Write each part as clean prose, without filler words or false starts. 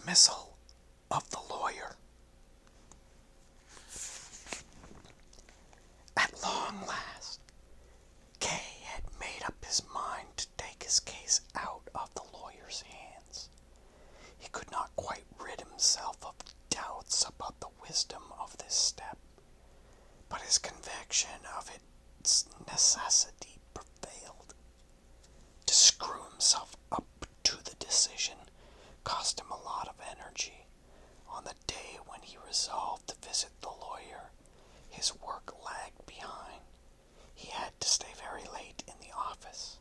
dismissal of the lawyer. At long last, Kay had made up his mind to take his case out of the lawyer's hands. He could not quite rid himself of doubts about the wisdom of this step, but his conviction of its necessity prevailed. To screw himself up to the decision cost him a lot of energy. On the day when he resolved to visit the lawyer, his work lagged behind. He had to stay very late in the office,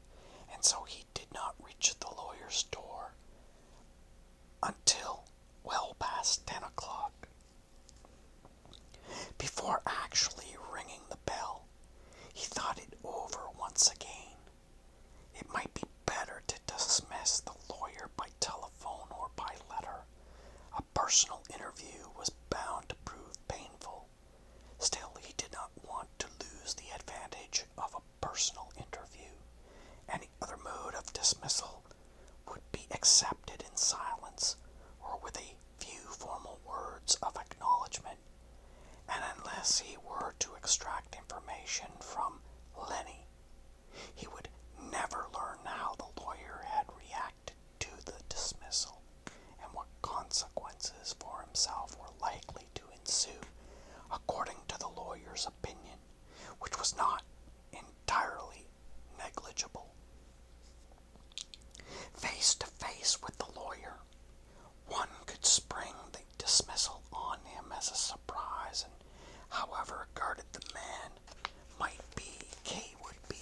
and so he did not reach the lawyer's door until well past 10 o'clock. Before actually ringing the bell, he thought it over once again. It might be better to dismiss the lawyer by telephone or by letter. A personal interview was bound to prove painful. Still, he did not want to lose the advantage of a personal interview. Any other mode of dismissal would be accepted in silence or with a few formal words of acknowledgement, and unless he were to extract information from Lenny, he would never learn how the lawyer had reacted to the dismissal and what consequences for himself were likely to ensue, according to the lawyer's opinion, which was not entirely negligible. Face to face with the lawyer, one could spring the dismissal on him as a surprise, and however guarded the man might be, Kay would be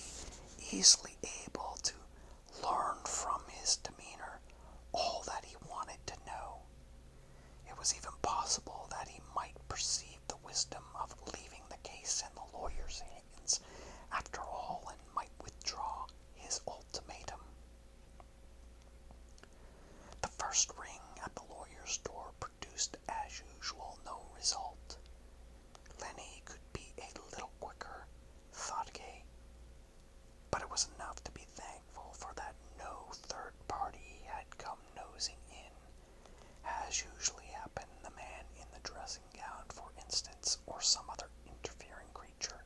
easily able to learn from his demeanor all that he wanted to know. It was even possible that he might perceive the wisdom of leaving the case in the lawyer's hands after all and might withdraw his ultimatum. The first ring at the lawyer's door produced, as usual, no result. Lenny could be a little quicker, thought Kay, but it was enough to be thankful for that no third party had come nosing in. As usually happened, the man in the dressing gown, for instance, or some other interfering creature.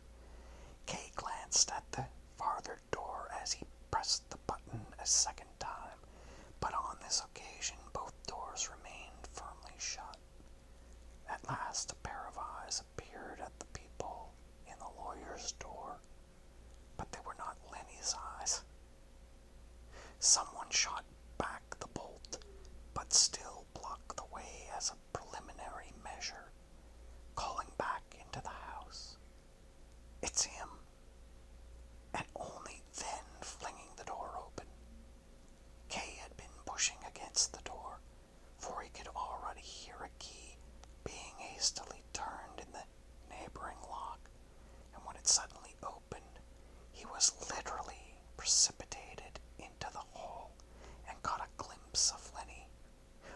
Kay glanced at the farther door as he pressed the button a second time, but on this occasion both doors remained firmly shut. At last a pair of eyes appeared at the peephole in the lawyer's door, but they were not Lenny's eyes. Someone shot back the bolt, but still blocked the way as a preliminary measure, calling back into the house, "It's him," and only then flinging the door open. Kay had been pushing against the door, for he could already hear a key being hastily turned in the neighboring lock, and when it suddenly opened, he was literally precipitated into the hall and caught a glimpse of Lenny,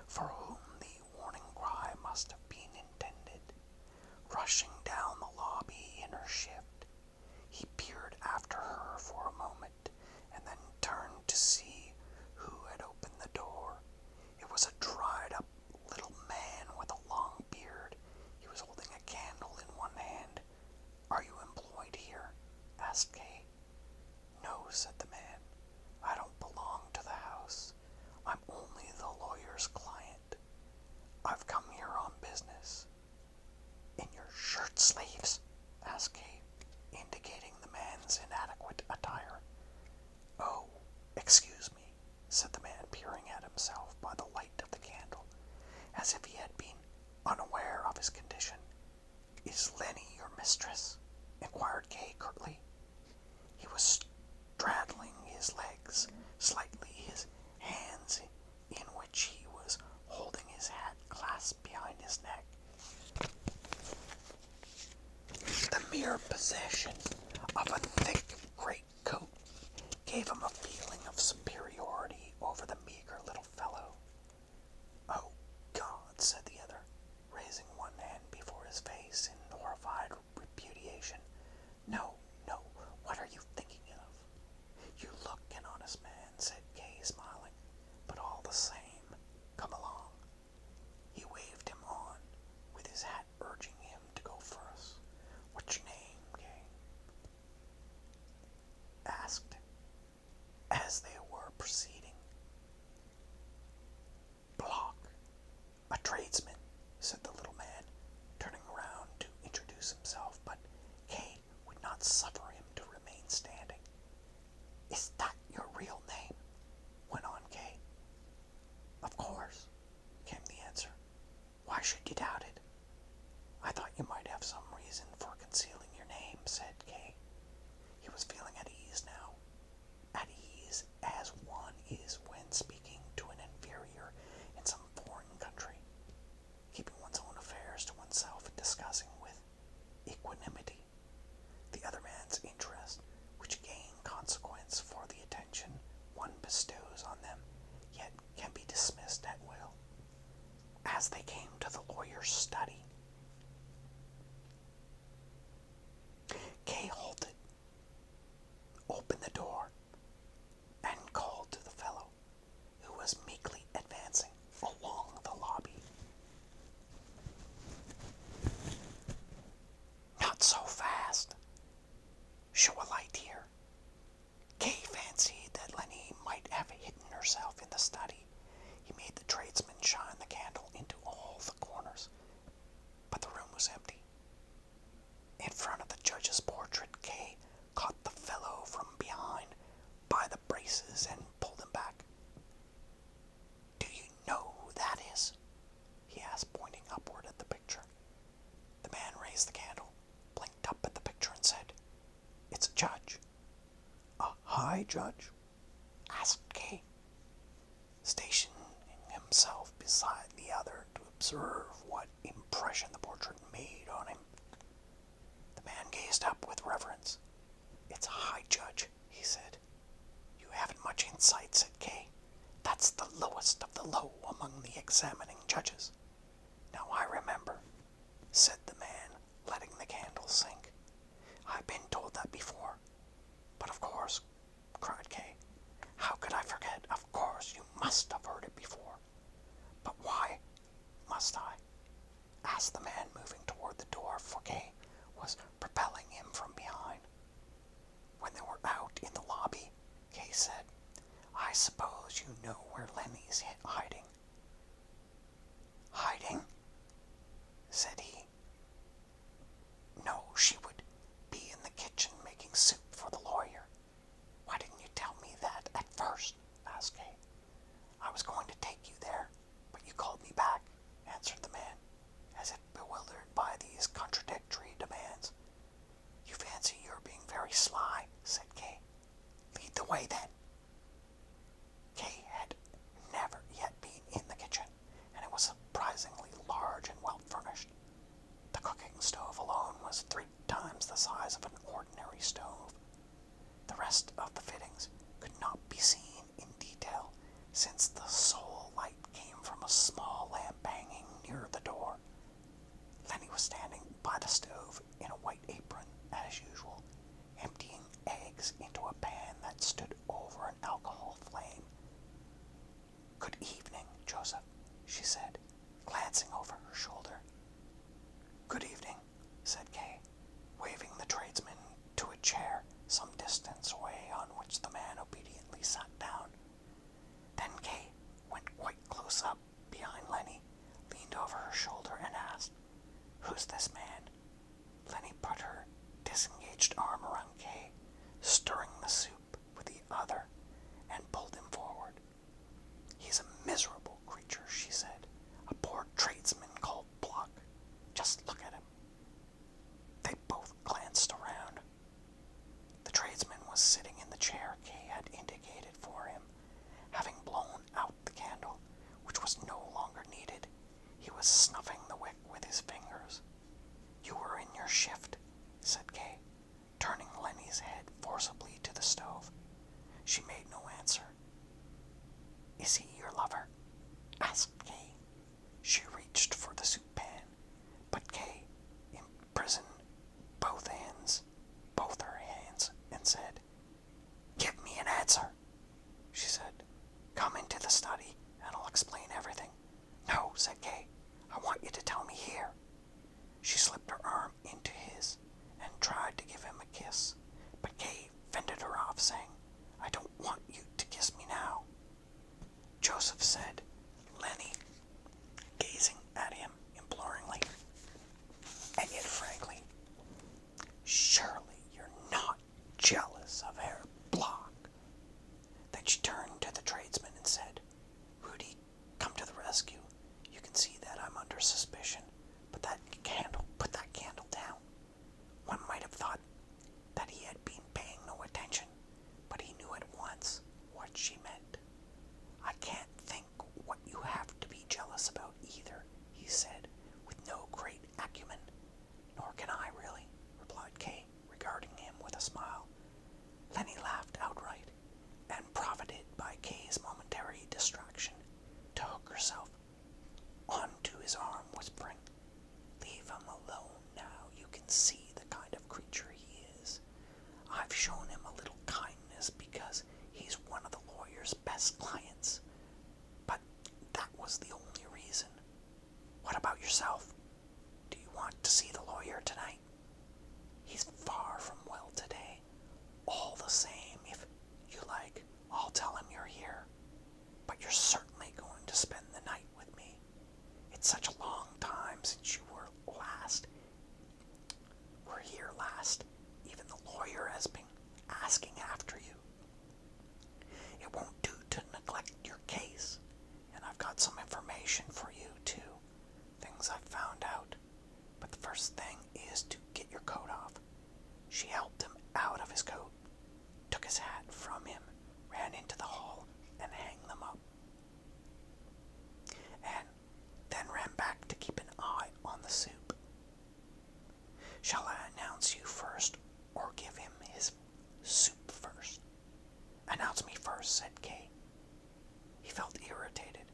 for whom the warning cry must have been intended. Rushing down the lobby in her shift, he peered after her for a moment and then turned to see who had opened the door. It was a dried-up little man with a long beard. He was holding a candle in one hand. "Are you employed here?" asked Kay. "No," said the man. "I don't belong to the house. I'm only the lawyer's client. I've come here on business." "In your shirt sleeves?" asked Kay, indicating the man's inadequate attire. "Oh, excuse me," said the man, peering at himself by the light of the candle, as if he had been unaware of his condition. "Is Lenny your mistress?" inquired Kay curtly. He was straddling his legs slightly, his hands in which he was holding his hat clasped behind his neck. The mere possession of a thick greatcoat gave him a feeling of superiority over the meager little fellow. "Oh, God," said the other, raising one hand before his face in horrified repudiation. "No, no, what are you thinking of? You look an honest man," said Kay, smiling, "but all the same, come along." as they came to the lawyer's study. Kay halted, opened the door, and called to the fellow, who was meekly advancing along the lobby. "Not so fast. Show a light here." Kay fancied that Lenny might have hidden herself in the study. He made the tradesman shine the candle into all the corners, but the room was empty. In front of the judge's portrait, Kay caught the fellow from behind by the braces and pulled him back. "Do you know who that is?" he asked, pointing upward at the picture. The man raised the candle, blinked up at the picture, and said, "It's a judge." "A high judge?" asked Kay, stationing himself beside the other to observe what impression the portrait made on him. The man gazed up with reverence. "It's a high judge," he said. "You haven't much insight," said Kay. "That's the lowest of the low among the examining judges." "Now I remember," said the man, letting the candle sink. "I've been told that before." "But of course," cried Kay. "How could I forget? Of course, you must have heard it before." "But why must I?" asked the man, moving toward the door, for Kay was propelling him from behind. When they were out in the lobby, Kay said, "I suppose you know where Lenny's hiding." "Hiding?" said he. "No, she would be in the kitchen making soup for the lawyer." "Why didn't you tell me that at first?" asked Kay. "I was going to take you there, but you called me back," answered the man, as if bewildered by these contradictory demands. "You fancy you're being very sly," said Kay. "Lead the way, then." Kay had never yet been in the kitchen, and it was surprisingly large and well furnished. The cooking stove alone was 3 times the size of an ordinary stove. The rest of the fittings could not be seen in detail, since the sole light came from a small lamp hanging near the door. Lenny was standing by the stove in a white apron, as usual, emptying eggs into a pan that stood over an alcohol flame. "Good evening, Joseph," she said, glancing over her shoulder. "Good evening," said Kay, waving the tradesman to a chair some distance away, on which the man obediently sat down. Then Kay went quite close up behind Lenny, leaned over her shoulder, and asked, "Who's this man?" Lenny put her disengaged arm around Kay, stirring the soup with the other, and pulled him forward. "He's a miserable creature," she said. "A poor tradesman called Block. Just look at him." They both glanced around. The tradesman was sitting in the chair Kay had indicated for him. Having blown out the candle, which was no longer needed, he was snuffing the wick with his fingers. "You were in your shift," said Kay, turning Lenny's head forcibly to the stove. She made no answer. "Is he your lover?" asked Kay. She reached for the soup pan, but Kay imprisoned both her hands, and said, "Give me an answer." She said, "Come into the study, and I'll explain everything." "No," said Kay, "I want you to tell me here." She slipped her arm into his, and tried to give him a kiss, but Kay fended her off, saying, "I don't want you to kiss me now." Joseph said, Lenny, gazing at him imploringly, and yet frankly, "Surely you're not jealous of Herr Block." Then she turned to the tradesman and said, "Rudy, come to the rescue. You can see that I'm under suspicion. Put that candle down." One might have thought that he had been paying no attention, but he knew at once what she meant. "I can't think could see the kind of creature he is. I've shown him a little kindness because he's one of the lawyer's best clients. But that was the only reason. What about yourself? Do you want to see the lawyer tonight? He's far from well today. All the same, if you like, I'll tell him you're here. But you're certainly going to spend the night with me. It's such a long time since you were here last. Even the lawyer has been asking after you. It won't do to neglect your case, and I've got some information for you too. Things I've found out. But the first thing is to get your coat off. She helped him out of his coat, took his hat from him, ran into the hall, and hung them up. And then ran back to keep an eye on the soup. Shall I announce you first, or give him his soup first? Announce me first, said Kay. He felt irritated,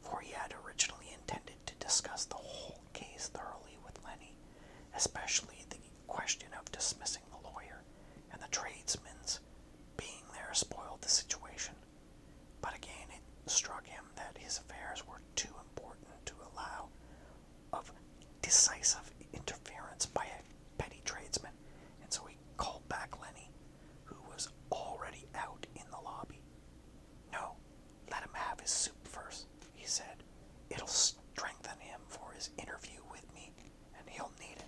for he had originally intended to discuss the whole case thoroughly with Lenny, especially the question of dismissing the lawyer, and the tradesman's being there spoiled the situation. But again it struck him that his affairs were too important to allow of decisive interference by a petty tradesman, and so he called back Lenny, who was already out in the lobby. No, let him have his soup first, he said. It'll strengthen him for his interview with me, and he'll need it.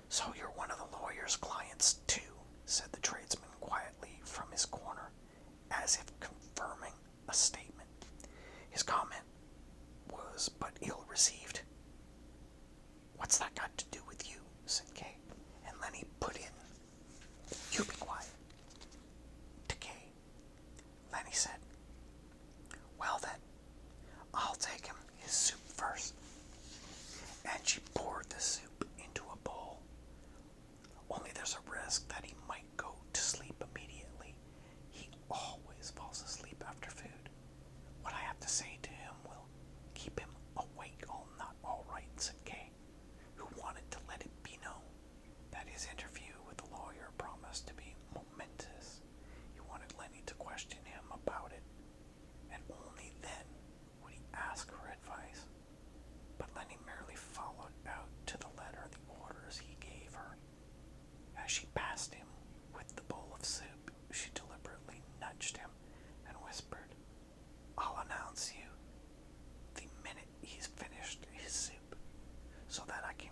So you're one of the lawyer's clients too, said the tradesman quietly from his corner, as if confirming a statement. His comment was but ill-received. What's that got to do with you? Said Kay, and Lenny put in, you be quiet, to Kay. Lenny said, well then, I'll take him his soup first. And she poured the soup into a bowl. Only there's a risk that he might go to sleep immediately. He always falls asleep after food. What I have to say to him will keep him awake all right, said Kay, who wanted to let it be known that his interview with the lawyer promised to be momentous. He wanted Lenny to question him about it, and only then would he ask her advice. But Lenny merely followed out to the letter the orders he gave her. As she passed him with the bowl of soup, she deliberately nudged him and whispered, I'll announce you the minute he's finished his soup, so that I can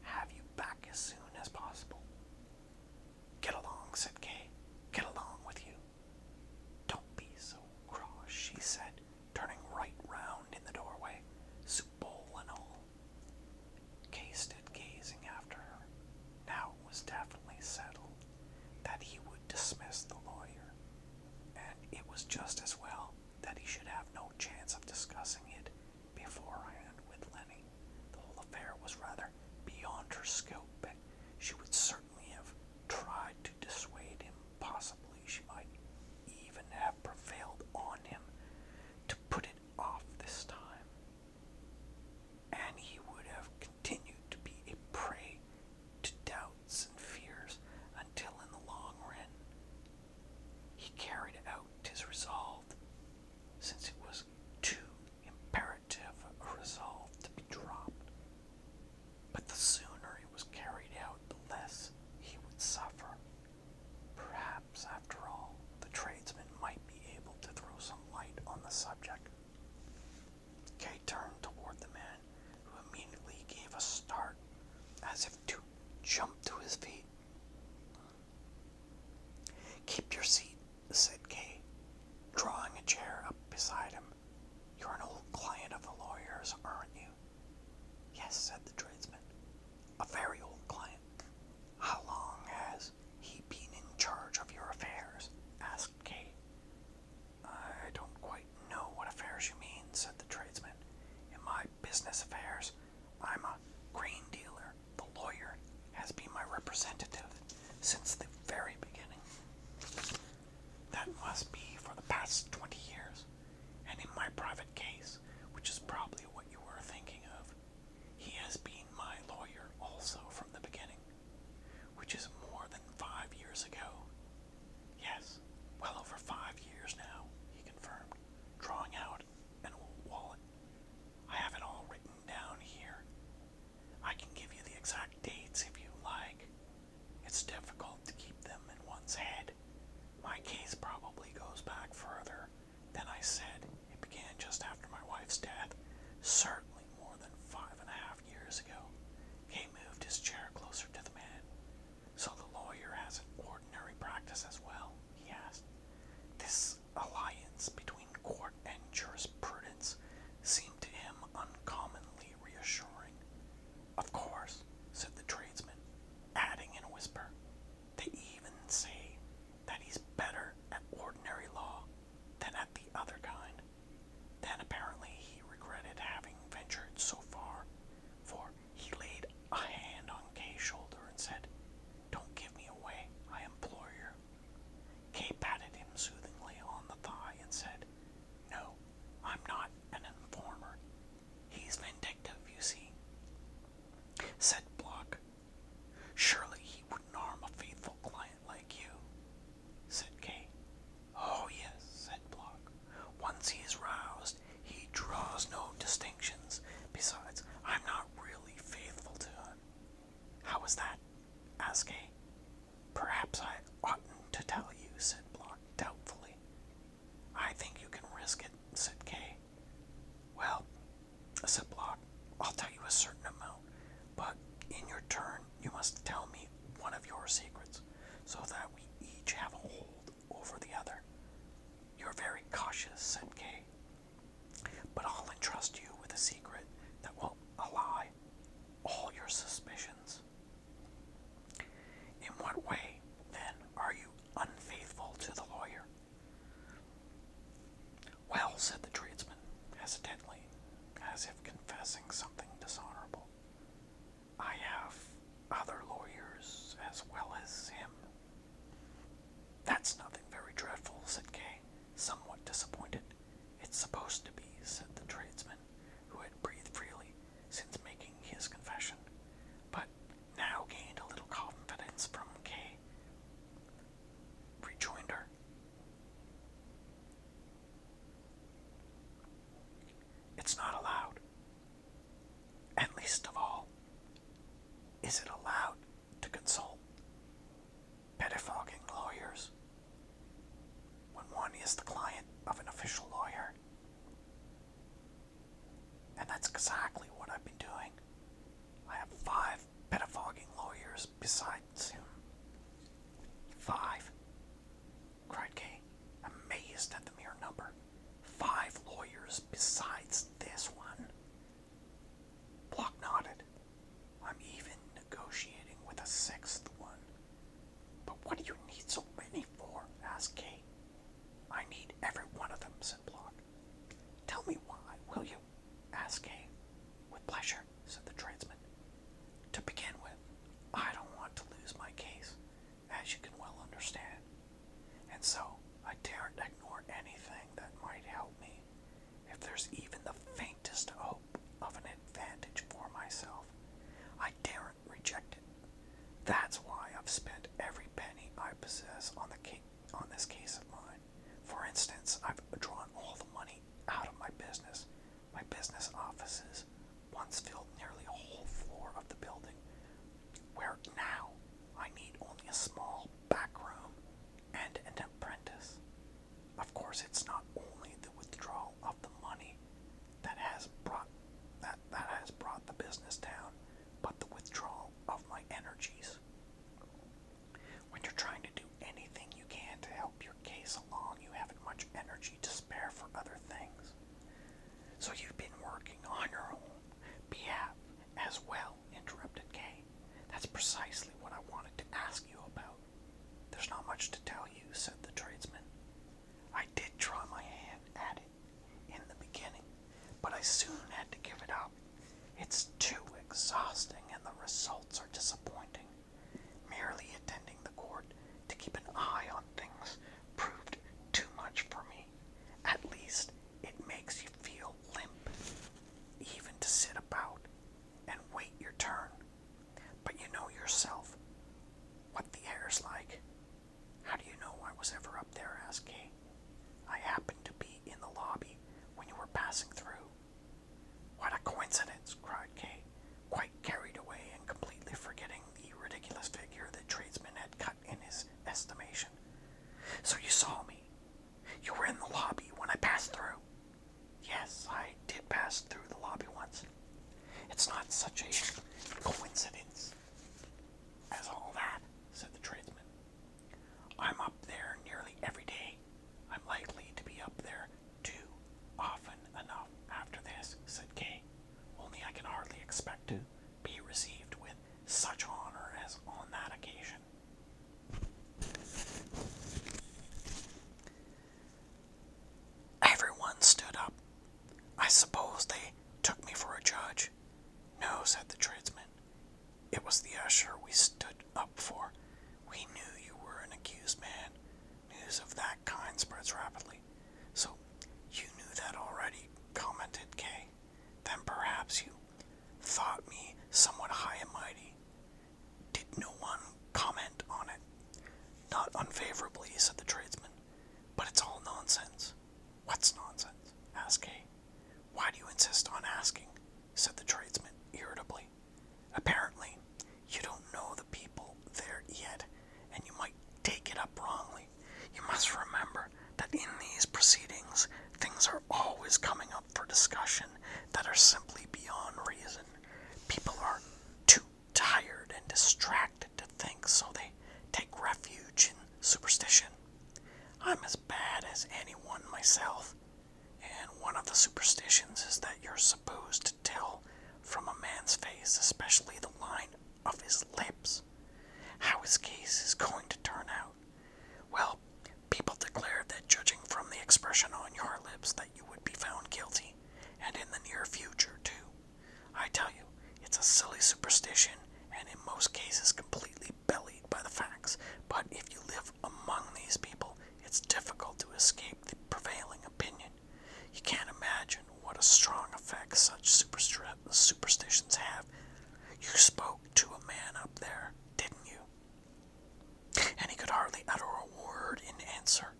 have you back as soon as possible. Get along, said Kay. Get along with you. Don't be so cross, she said, turning right round in the doorway, soup bowl and all. Kay stood gazing after her. Now it was definitely settled that he would dismiss the lawyer, and it was just as well that he should have no chance of discussing it beforehand with Lenny. The whole affair was rather beyond her scope, and she would certainly have tried to dissuade him. Possibly she might even have prevailed on him to put it off this time, and he would have continued to be a prey to doubts and fears until in the long run he carried out his resolve, since it was too imperative a resolve to be dropped. But the sooner it was carried out, the less he would suffer. Perhaps, after all, the tradesman might be able to throw some light on the subject. Kay turned toward the man, who immediately gave a start, as if to jump to his feet. Keep your seat, said Kay, drawing a chair up beside him. You're an old client of the lawyer's, aren't you? Yes, said the tradesman. A very old client. How long has he been in charge of your affairs? Asked Kay. I don't quite know what affairs you mean, said the tradesman. In my business affairs, I'm a grain dealer. The lawyer has been my representative since the very beginning. That must be for the past 20 years. And in my private case, which is probably what you were thinking of, he has been my lawyer also. once he is roused, he draws no distinctions. Besides, I'm not really faithful to him. How is that? asked Kay. Perhaps I oughtn't to tell you, said Block doubtfully. I think you can risk it, said Kay. Well, said Block, I'll tell you a certain amount, but in your turn you must tell me one of your secrets, so that we each have a hold over the other. You're very cautious, said Kay, but I'll entrust you with a secret that will allay all your suspicions. In what way, then, are you unfaithful to the lawyer? Well, said the tradesman, hesitantly, as if confessing something dishonorable, I have other lawyers as well as him. That's nothing very dreadful, said Kay, somewhat disappointed. It's supposed to be, said the tradesman, who had breathed freely since making his confession, but now gained a little confidence from Kay. Rejoined her. It's not allowed. And least of all, is it allowed to consult pettifogging lawyers when one is the client of an official lawyer. And that's exactly what I've been doing. I have 5 pettifogging lawyers besides him. 5? Cried Kay, amazed at the mere number. 5 lawyers besides this one. Block nodded. I'm even negotiating with a 6th one. But what do you need so many for? Asked Kay. I need every one of them, said Block. Tell me why, will you? Asked Kay. With pleasure, said the tradesman. To begin with, I don't want to lose my case, as you can well understand, and so I daren't ignore anything that might help me. If there's even the faintest hope of an advantage for myself, I daren't reject it. That's why I've spent every penny I possess on this case of mine. For instance, I've drawn all the money out of my business offices once filled nearly a whole floor of the building, where now I need only a small back room and an apprentice. Of course, it's not only the withdrawal of the money that has brought the business down, but the withdrawal of my energies. When you're trying to do anything you can to help your case along, you haven't much energy to spare for other things. So you've been working on your own behalf as well, interrupted Kay. That's precisely what I wanted to ask you about. There's not much to tell you, said the tradesman. I did try my hand at it in the beginning, but I soon had to give it up. It's too exhausting and the results are disappointing. Merely attending the court to keep an eye on things proved too much for me. At least it makes you feel limp, even to sit about and wait your turn. But you know yourself what the air's like. How do you know I was ever up there? Asked Kay. I happened to be in the lobby when you were passing through. What a coincidence, cried Kay, quite carried away and completely forgetting the ridiculous figure the tradesman had cut in his estimation. insist on asking, said the tradesman irritably. Apparently, you don't know the people there yet, and you might take it up wrongly. You must remember that in these proceedings, things are always coming up for discussion that are simply beyond reason. People are too tired and distracted to think, so they take refuge in superstition. I'm as bad as anyone myself, and one of the superstitions is that you're supposed to tell from a man's face, especially the line of his lips, how his case is going to turn out. Well, people declared that judging from the expression on your lips that you would be found guilty, and in the near future, too. I tell you, it's a silly superstition, and in most cases completely bellied by the facts, but if you live among these people, it's difficult to escape the prevailing opinion. You can't imagine what a strong effect such superstitions have. You spoke to a man up there, didn't you? And he could hardly utter a word in answer.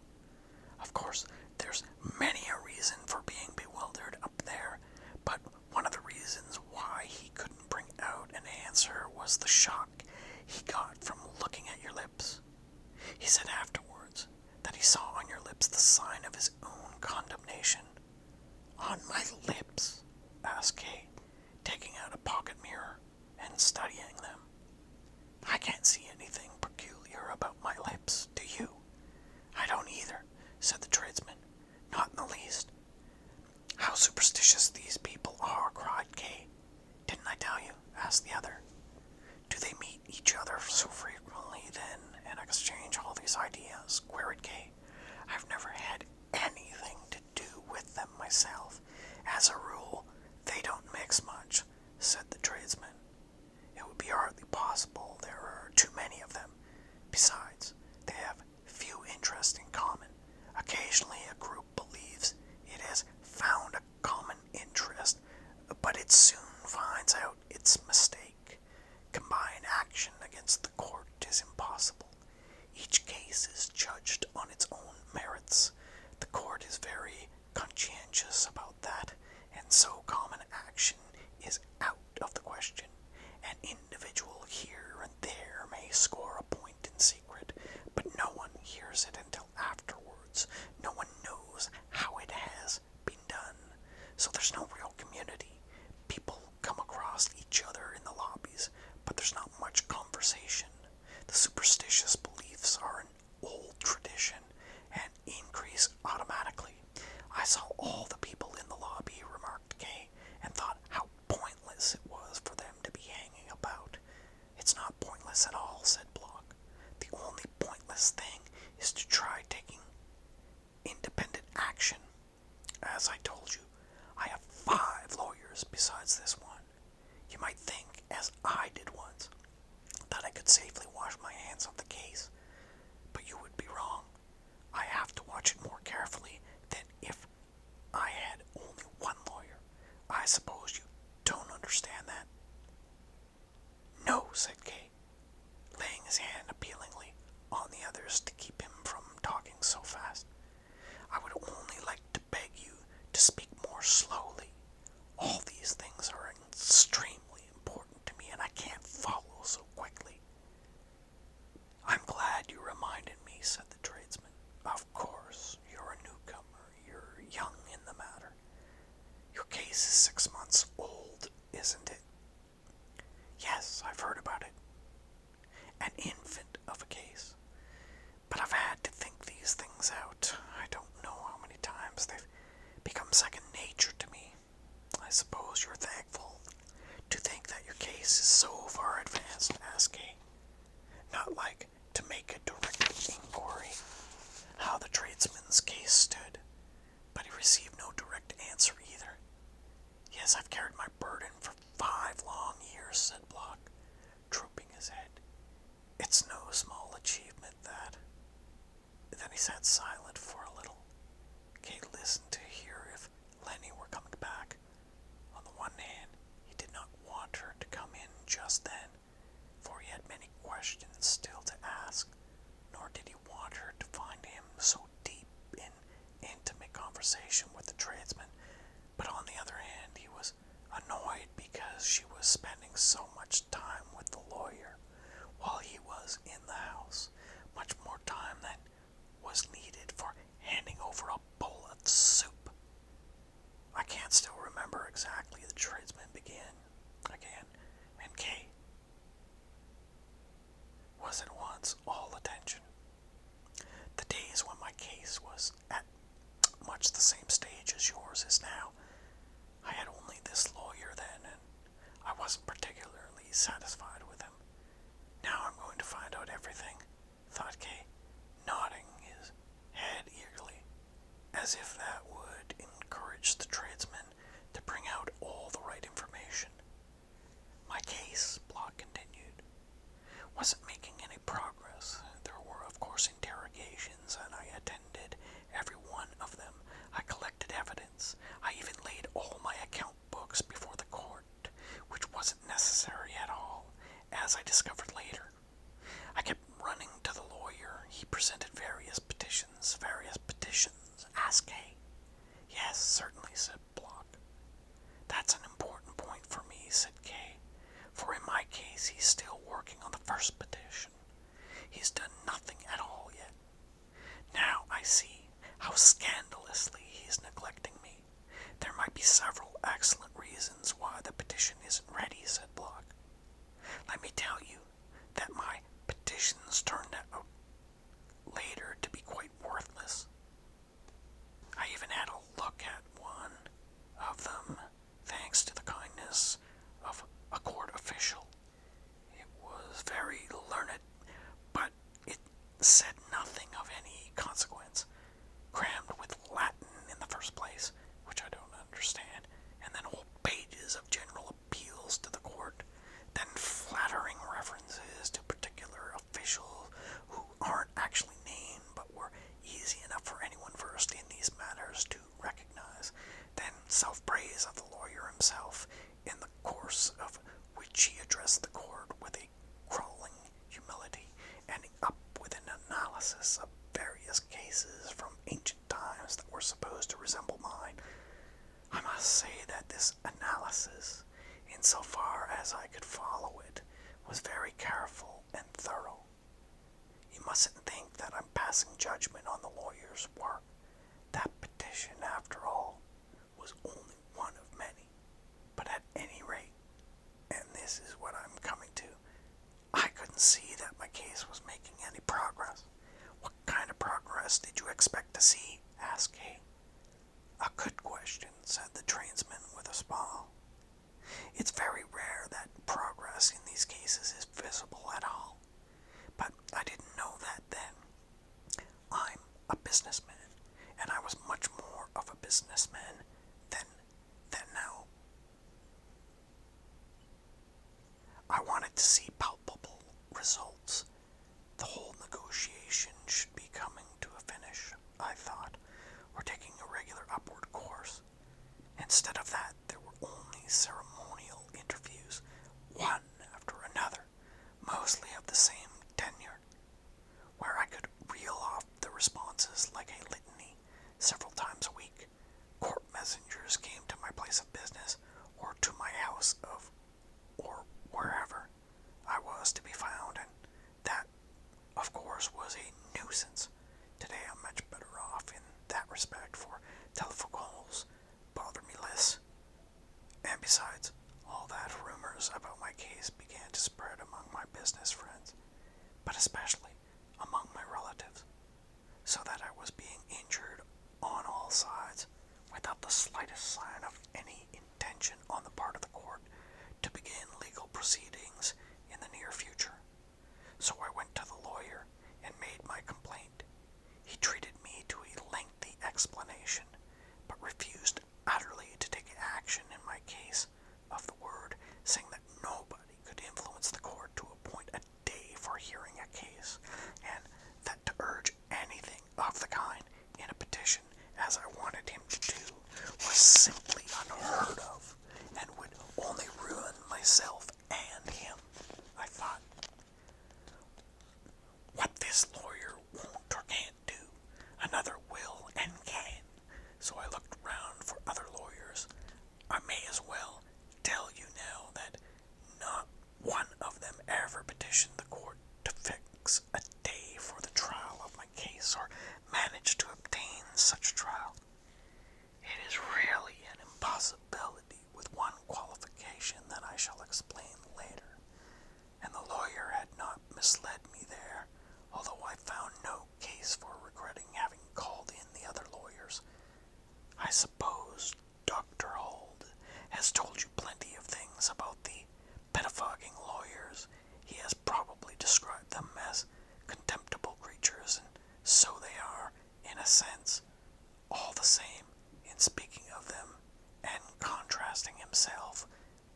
Of course, there's many a reason for being bewildered up there, but one of the reasons why he couldn't bring out an answer was the shock he got from looking at your lips. He said afterwards that he saw on your lips the sign of his own condemnation. On my lips? Asked Kay, taking out a pocket mirror and studying them. I can't see anything peculiar about my lips, do you? I don't either, said the tradesman. Not in the least. How superstitious these people are, cried Kay. Didn't I tell you? Asked the other. Do they meet each other so frequently, then, and exchange all these ideas? Queried Kay. I've never had anything to do with them myself. As a rule, they don't mix much, said the tradesman. It would be hardly possible. There are too many of them. Besides, they have few interests in common. Occasionally a group believes it has found a common interest, but it soon finds out its mistake. Combined action against the court is impossible. Each case is judged on its own merits. The court is very conscientious about that, and so common action is out of the question. An individual here and there may score a point in secret, but no one hears it until afterwards. No one knows how it has been done. So there's no real community. People come across each other in the lobbies, but there's not much conversation. The superstitious beliefs are an old tradition and increase automatically. I saw all the people in the lobby, remarked Kay, and thought how pointless it was for them to be hanging about. It's not pointless at all, said Block. The only pointless thing is to try taking independent action. As I told you, I have 5 lawyers besides this one. You might think, as I did once, that I could safely wash my hands of the case, but you would be wrong. I have to watch it more carefully than if I had only one lawyer. I suppose you don't understand that? No, said Kay, laying his hand appealingly on the others to keep him from talking so fast. I would only like to beg you to speak more slowly. All these things are extremely important to me, and I can't follow so quickly. I'm glad you reminded me, said the tradesman. Of course, you're a newcomer. You're young in the matter. Your case is 6 months old, isn't it? Yes, I've heard about it. An infant of a case. But I've had to think these things out. I don't know how many times they've become second nature to me. I suppose you're thankful to think that your case is so far advanced, asked Kay. Not like to make a direct inquiry how the tradesman's case stood, but he received no direct answer either. Yes, I've carried my burden for 5 long years, said Block, drooping his head. It's no small achievement, that. Then he sat silent for a little. Kay listened to hear if Lenny were coming back. On the one hand, he did not want her to come in just then, for he had many questions still to ask, nor did he want her to find him so deep in intimate conversation with the tradesman. But on the other hand, annoyed because she was spending so much time with the lawyer while he was in the house, much more time than was needed for handing over a bowl of soup. I can't still remember exactly. The tradesman began again, and Kay was at once all attention. The days when my case was at much the same stage as yours is now. I had only this lawyer then, and I wasn't particularly satisfied with him. Now I'm going to find out everything, thought Kay, nodding his head eagerly, as if that would encourage the tradesman to bring out all the right information. My case, Block continued, wasn't making any progress. There were, of course, interrogations, and I attended every one of them. I collected evidence. I even laid all my account books before the court, which wasn't necessary at all, as I discovered later. I kept running to the lawyer. He presented various petitions. Ask Kay. Yes, certainly, said Block. That's an important point for me, said Kay, for in my case he's still working on the first petition. He's done nothing at all yet. Now I see how scandalously he's neglecting me. There might be several excellent reasons why the petition isn't ready, said Block. Let me tell you that my petitions turned out later to be quite worthless. I even had a look at one of them, thanks to the kindness of a court official. It was very learned, but it said nothing of any consequence, crammed with Latin in the first place, which I don't understand, and then whole pages of general appeals to the court, then flattering references to particular officials who aren't actually named but were easy enough for anyone versed in these matters to recognize, then self-praise of the lawyer himself, in the course of which he addressed the court with a crawling humility, ending up with an analysis of various cases from ancient times that were supposed to resemble mine. I must say that this analysis, insofar as I could follow it, was very careful and thorough. You mustn't think that I'm passing judgment on the lawyer's work. That petition, after all, was only one of many. But at any rate, and this is what I'm coming to, I couldn't see that my case was making any progress. What kind of progress did you expect to see? Asked Kay. A good question, said the tradesman with a smile. It's very rare that progress in these cases is visible at all. But I didn't know that then. I'm a businessman, and I was much more of a businessman than now. I wanted to see palpable results. The whole negotiation should be coming to a finish, I thought, or taking a regular upward course. Instead of that, there were only ceremonial interviews, one after another, mostly of the same tenure, where I could reel off the responses like a litany several times a week. Court messengers came to my place of business, or to my house or wherever I was to be found, and that, of course, was a nuisance. Today I'm much better off in that respect, for telephone calls bother me less. And besides all that, rumors about my case began to spread among my business friends, but especially among my relatives, so that I was being injured on all sides, without the slightest sign of any intention on the part of the court to begin legal proceedings in the near future. So I went to the lawyer and made my complaint. He treated me to a lengthy explanation, but refused utterly to take action in my case of the word, saying that nobody could influence the court to appoint a day for hearing a case, and that to urge anything of the kind in a petition, as I wanted him to do, was simply unheard of, and would only ruin myself and him. I thought, what this lawyer won't or can't do, another will and can. I suppose Dr. Hold has told you plenty of things about the pettifogging lawyers. He has probably described them as contemptible creatures, and so they are, in a sense. All the same, in speaking of them, and contrasting himself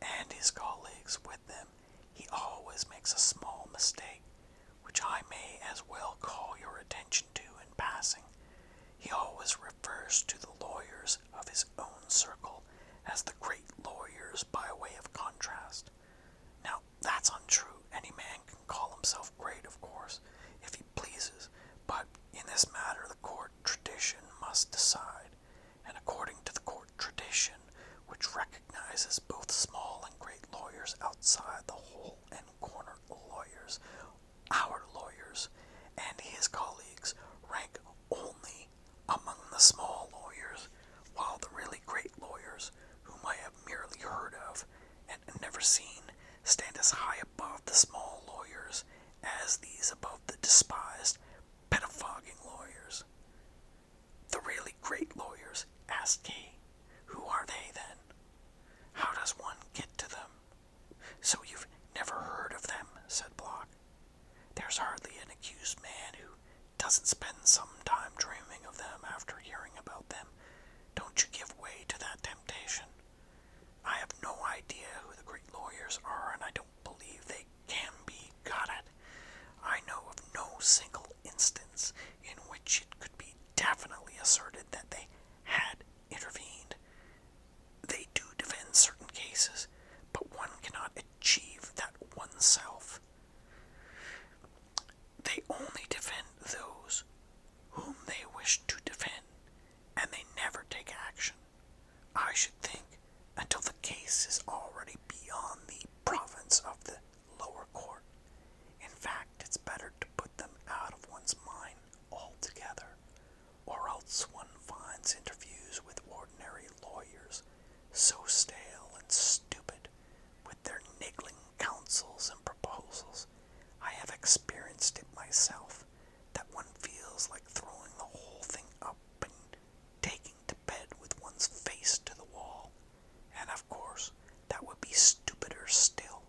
and his colleagues with them, he always makes a small mistake, which I may as well call your attention to in passing. He always refers to the lawyers of his own circle as the great lawyers by way of contrast. Now, that's untrue. Any man can call himself great, of course, if he pleases, but in this matter the court tradition must decide, and according to the court tradition, which recognizes both small and great lawyers outside the hole and corner lawyers, our lawyers and his colleagues rank only among the small lawyers, while the really great lawyers, whom I have merely heard of and never seen, stand as high above the small lawyers as these above the despised pettifogging lawyers. The really great lawyers, asked he. Who are they, then? How does one get to them? So you've never heard of them, said Block. There's hardly an accused man who doesn't spend some time dreaming of them after hearing about them. Don't you give way to that temptation. I have no idea who the great lawyers are, and I don't believe they can be got at. I know of no single instance in which it could be definitely asserted that they had intervened. They do defend certain cases, but one cannot achieve that oneself. They only defend those whom they wish to defend, and they never take action, I should think, until the case is already beyond the province of the lower court. In fact, it's better to put them out of one's mind altogether, or else one finds interviews with ordinary lawyers so stale and stupid, with their niggling counsels and proposals. I have experienced it myself, that one feels like throwing the whole thing up and taking to bed with one's face to the wall. And of course, that would be stupider still,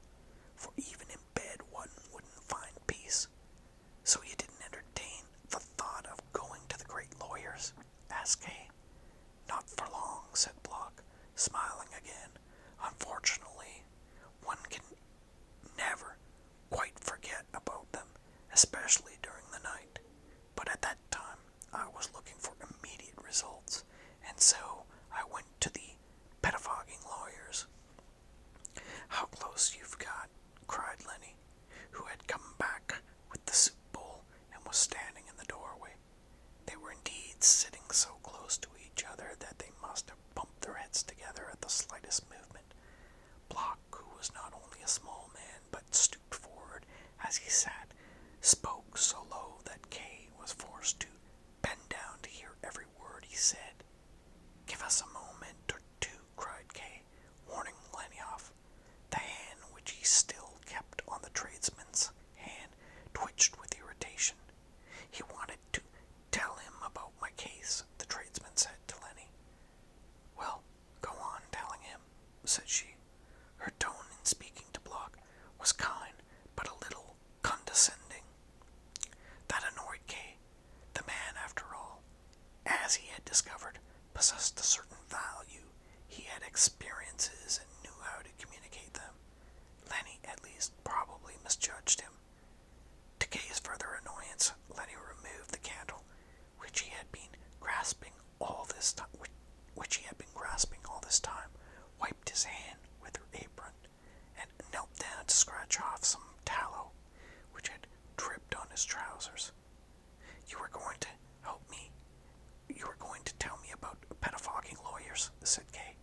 for even in bed one wouldn't find peace. So you didn't entertain the thought of going to the great lawyers? Asked Kay. Not for long, said Block, smiling again. Unfortunately, one can never quite forget about them, especially during the night. But at that time, I was looking for immediate results, and so I went to the pettifogging lawyers. How close you've got, cried Lenny, who had come back with the soup bowl and was standing in the doorway. They were indeed sitting so close to each other that they must have bumped their heads together at the slightest movement. Block, who was not only a small man, but stooped forward as he sat, spoke so low that Kay was forced to bend down to hear every word he said. Give us a moment or two, cried Kay, warning Lenny off. The hand which he still kept on the tradesman's hand twitched with irritation. He wanted to tell him about my case, the tradesman said to Lenny. Well, go on telling him, said she. Her tone in speaking to Block was kind, but a little condescending. That annoyed Kay. The man, after all, as he had discovered, possessed a certain value. He had experiences and knew how to communicate them. Lenny, at least, probably misjudged him. To Kay's further annoyance, Lenny removed the candle, which he had been grasping all this time, wiped his hand with her apron, and knelt down to scratch off some tallow which had dripped on his trousers. You were going to help me. You were going to tell me about pettifogging lawyers, said Kay,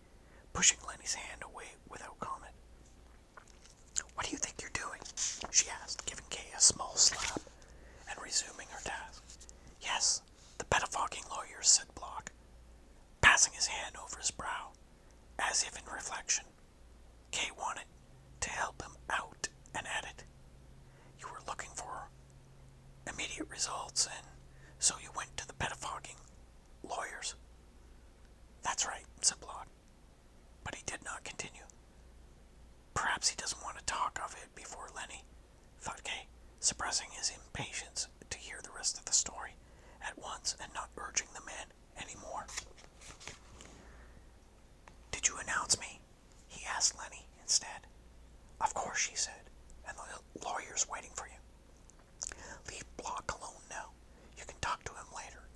pushing Lenny's hand away without comment. What do you think you're doing? She asked, giving Kay a small slap and resuming her task. Yes, the pettifogging lawyers, said Block, passing his hand over his brow, as if in reflection. Kay wanted to help him out and added, You were looking for immediate results, and so you went to the pettifogging lawyers. That's Perhaps he doesn't want to talk of it before Lenny, thought Kay, suppressing his impatience to hear the rest of the story at once and not urging the man any more. Did you announce me? He asked Lenny instead. Of course, she said, and the lawyer's waiting for you. Leave Block alone now. You can talk to him later,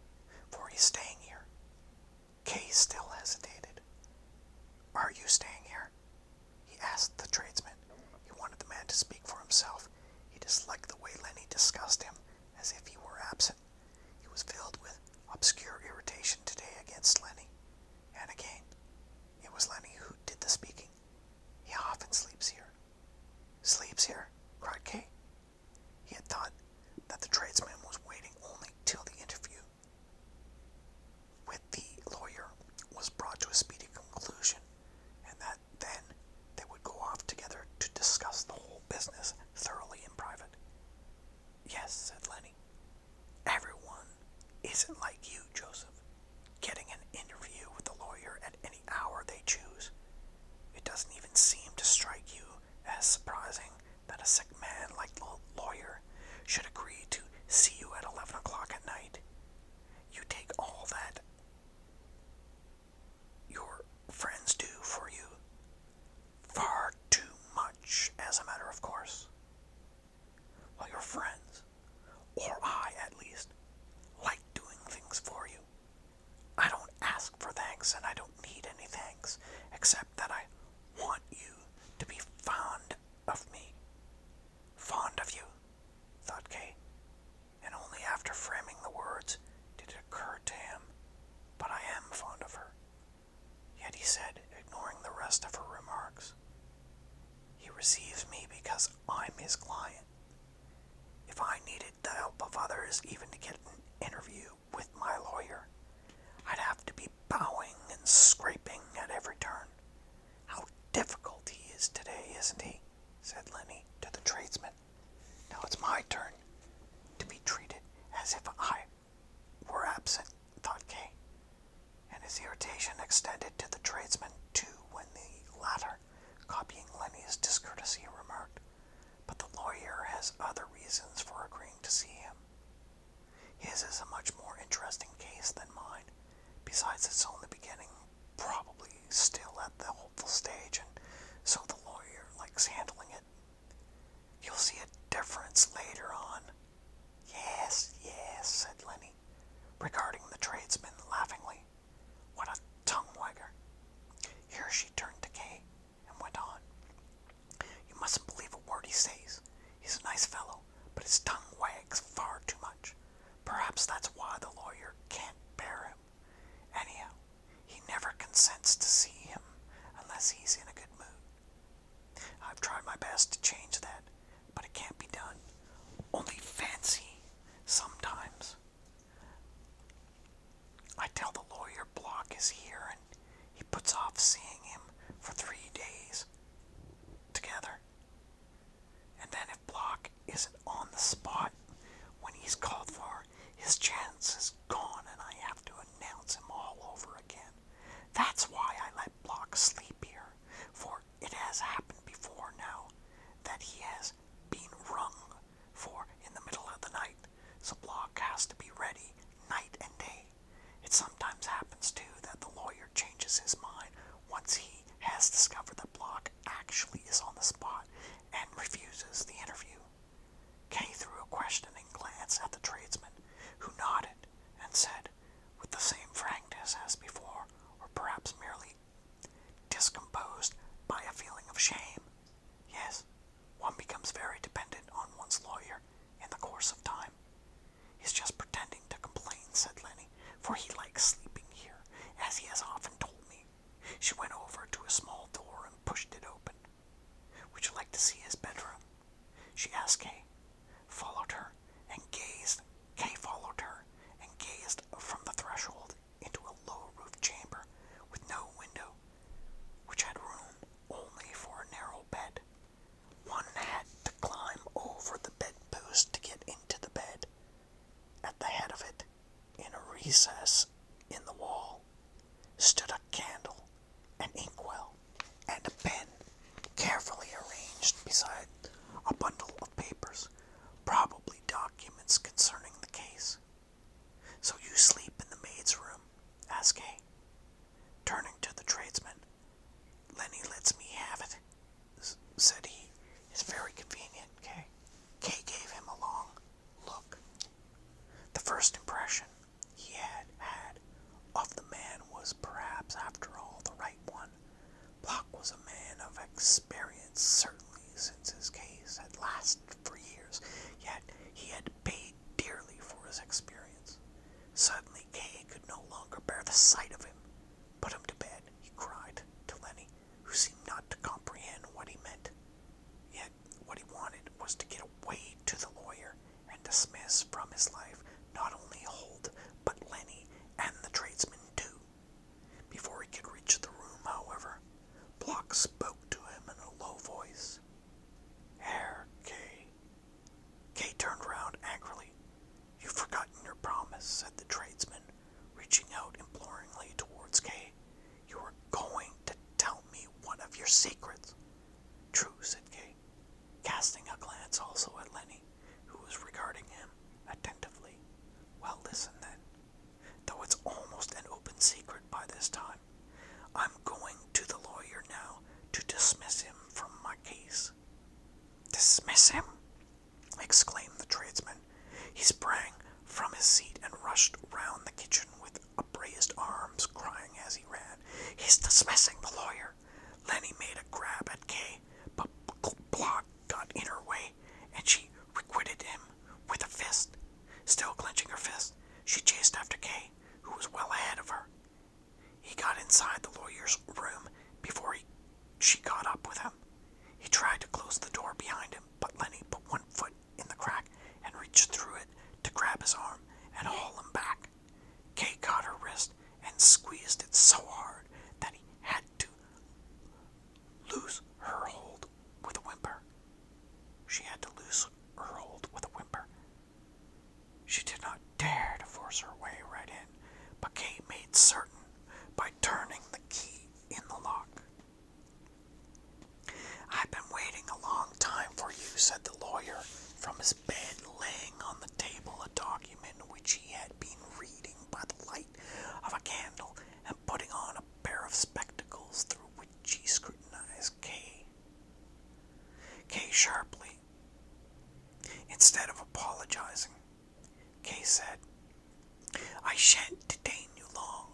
for he's staying here. Kay still hesitated. Are you staying here? He asked the tradesman. He wanted the man to speak for himself. He disliked the way Lenny discussed him, as if he were absent. He was filled with obscure irritation today against Lenny. And again, it was Lenny who did the speaking. He often sleeps here. Sleeps here? Cried Kay. He had thought that the tradesman was waiting only till the interview with the lawyer was brought to a speedy conclusion, and that then they would go off together to discuss the whole business thoroughly in private. Yes, said Lenny. Everyone isn't like you, Joseph, getting an interview with the lawyer at any hour they choose. It doesn't even seem to strike you as surprising that a sick man like the lawyer should agree to see you at 11 o'clock at night. You take all that your friends do for you far too much as a matter of course. Well, your friends, or I at least, like doing things for you. I don't ask for thanks, and I don't need any thanks, except that I want you to be fond of me. Fond of you, thought Kay, and only after framing the words did it occur to him. But I am fond of her. Yet he said, ignoring the rest of her remarks, he receives me because I'm his client. If I needed the help of others even to get an interview with my lawyer, I'd have to be bowing and scraping at every turn. How difficult he is today, isn't he? Said Lenny to the tradesman. Now it's my turn to be treated as if I were absent, thought Kay, and his irritation extended to the tradesman too when the latter, copying Lenny's discourtesy, remarked, but the lawyer has other reasons for agreeing to see him. His is a much more interesting case than mine. Besides, it's only beginning, probably still at the hopeful stage, and so the lawyer likes handling it. You'll see a difference later on. Yes, said Lenny, regarding the tradesman laughingly. What a tongue-wagger. Here she turned to Kay and went on. You mustn't believe a word he says. He's a nice fellow, but his tongue wags far too much. Perhaps that's why the lawyer can't bear him. Anyhow, he never consents to see him unless he's in a good mood. I've tried my best to change that, but it can't be done. Only fancy, sometimes. I tell the lawyer Block is here, and he puts off seeing him for 3 days together. And then if Block isn't on the spot when he's called for, his chance is gone, and I have to announce him all over again. That's why I let Block sleep here, for it has happened before now that he has been rung for in the middle of the night, so Block has to be ready night and day. It sometimes happens, too, that the lawyer changes his mind once he has discovered that Block actually is on the spot and refuses the interview. Kay threw a questioning glance at the tradesman, who nodded and said, with the same frankness as before, or perhaps merely discomposed by a feeling of shame, yes, one becomes very dependent on one's lawyer in the course of time. He's just pretending to complain, said Lenny, for he likes sleeping here, as he has often told me. She went over to a small door and pushed it open. Would you like to see his bedroom? She asked Kay. Kay followed her and gazed from the threshold into a low-roofed chamber with no Block was a man of experience, certainly, since his case had lasted for years, yet he had paid dearly for his experience. Suddenly Kay could no longer bear the sight of him. "Put him to bed," he cried to Lenny, who seemed not to comprehend what he meant. Yet what he wanted was to get away to the lawyer and dismiss from his life not only Holt, but Lenny and the tradesman too. Before he could reach the room, however, Block spoke to him in a low voice. "Herr Kay." Kay turned round angrily. "You've forgotten your promise," said the tradesman, reaching out imploringly towards Kay. "You were going to tell me one of your secrets." "True," said Kay, casting a glance also at Lenny, who was regarding him attentively. "Well, listen then, though it's almost an open secret by this time. I'm going to the lawyer now to dismiss him from my case." "Dismiss him?" exclaimed the tradesman. He sprang from his seat and rushed round the kitchen with upraised arms, crying as he ran, "He's dismissing the lawyer!" Lenny made a grab at Kay, but Block got in her way, and she requited him with a fist. Still clenching her fist, she chased after Kay, who was well ahead of her. He got inside the lawyer's room before she caught up with him. He tried to close the door behind him, but Lenny put one foot in the crack and reached through it to grab his arm and haul him back. Kay caught her wrist and squeezed it so hard that he had to lose her hold with a whimper. She had to lose her hold with a whimper. She did not dare to force her way right in, but Kay made certain by turning the key in the lock. "I've been waiting a long time for you," said the lawyer from his bed, laying on the table a document which he had been reading by the light of a candle and putting on a pair of spectacles through which he scrutinized Kay. Kay sharply. Instead of apologizing, Kay said, "I shan't detain you long."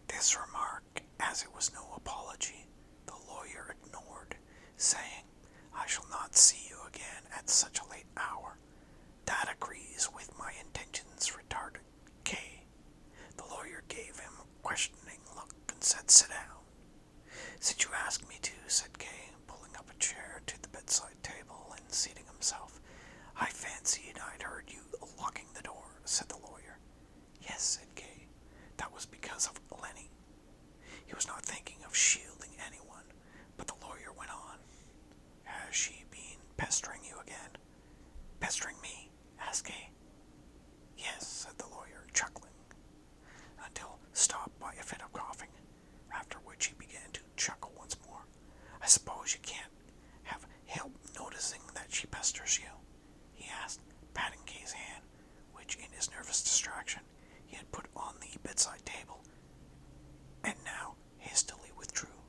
This remark, as it was no apology, the lawyer ignored, saying, "I shall not see you again at such a late hour." "That agrees with my intentions," retorted Kay. The lawyer gave him a questioning look and said, "Sit down." "Since you asked me to," said Kay, pulling up a chair to the bedside table and seating himself. "I fancied I'd heard you locking the door," said the lawyer. "Yes," said Kay. "That was because of Lenny." He was not thinking of shielding anyone, but the lawyer went on. "Has she been pestering you again?" "Pestering me?" asked Kay. "Yes," said the lawyer, chuckling, until stopped by a fit of coughing, after which he began to chuckle once more. "I suppose you can't have helped noticing that she pesters you?" he asked, patting Kay's hand, which in his nervous distraction he had put on the bedside table, and now hastily withdrew.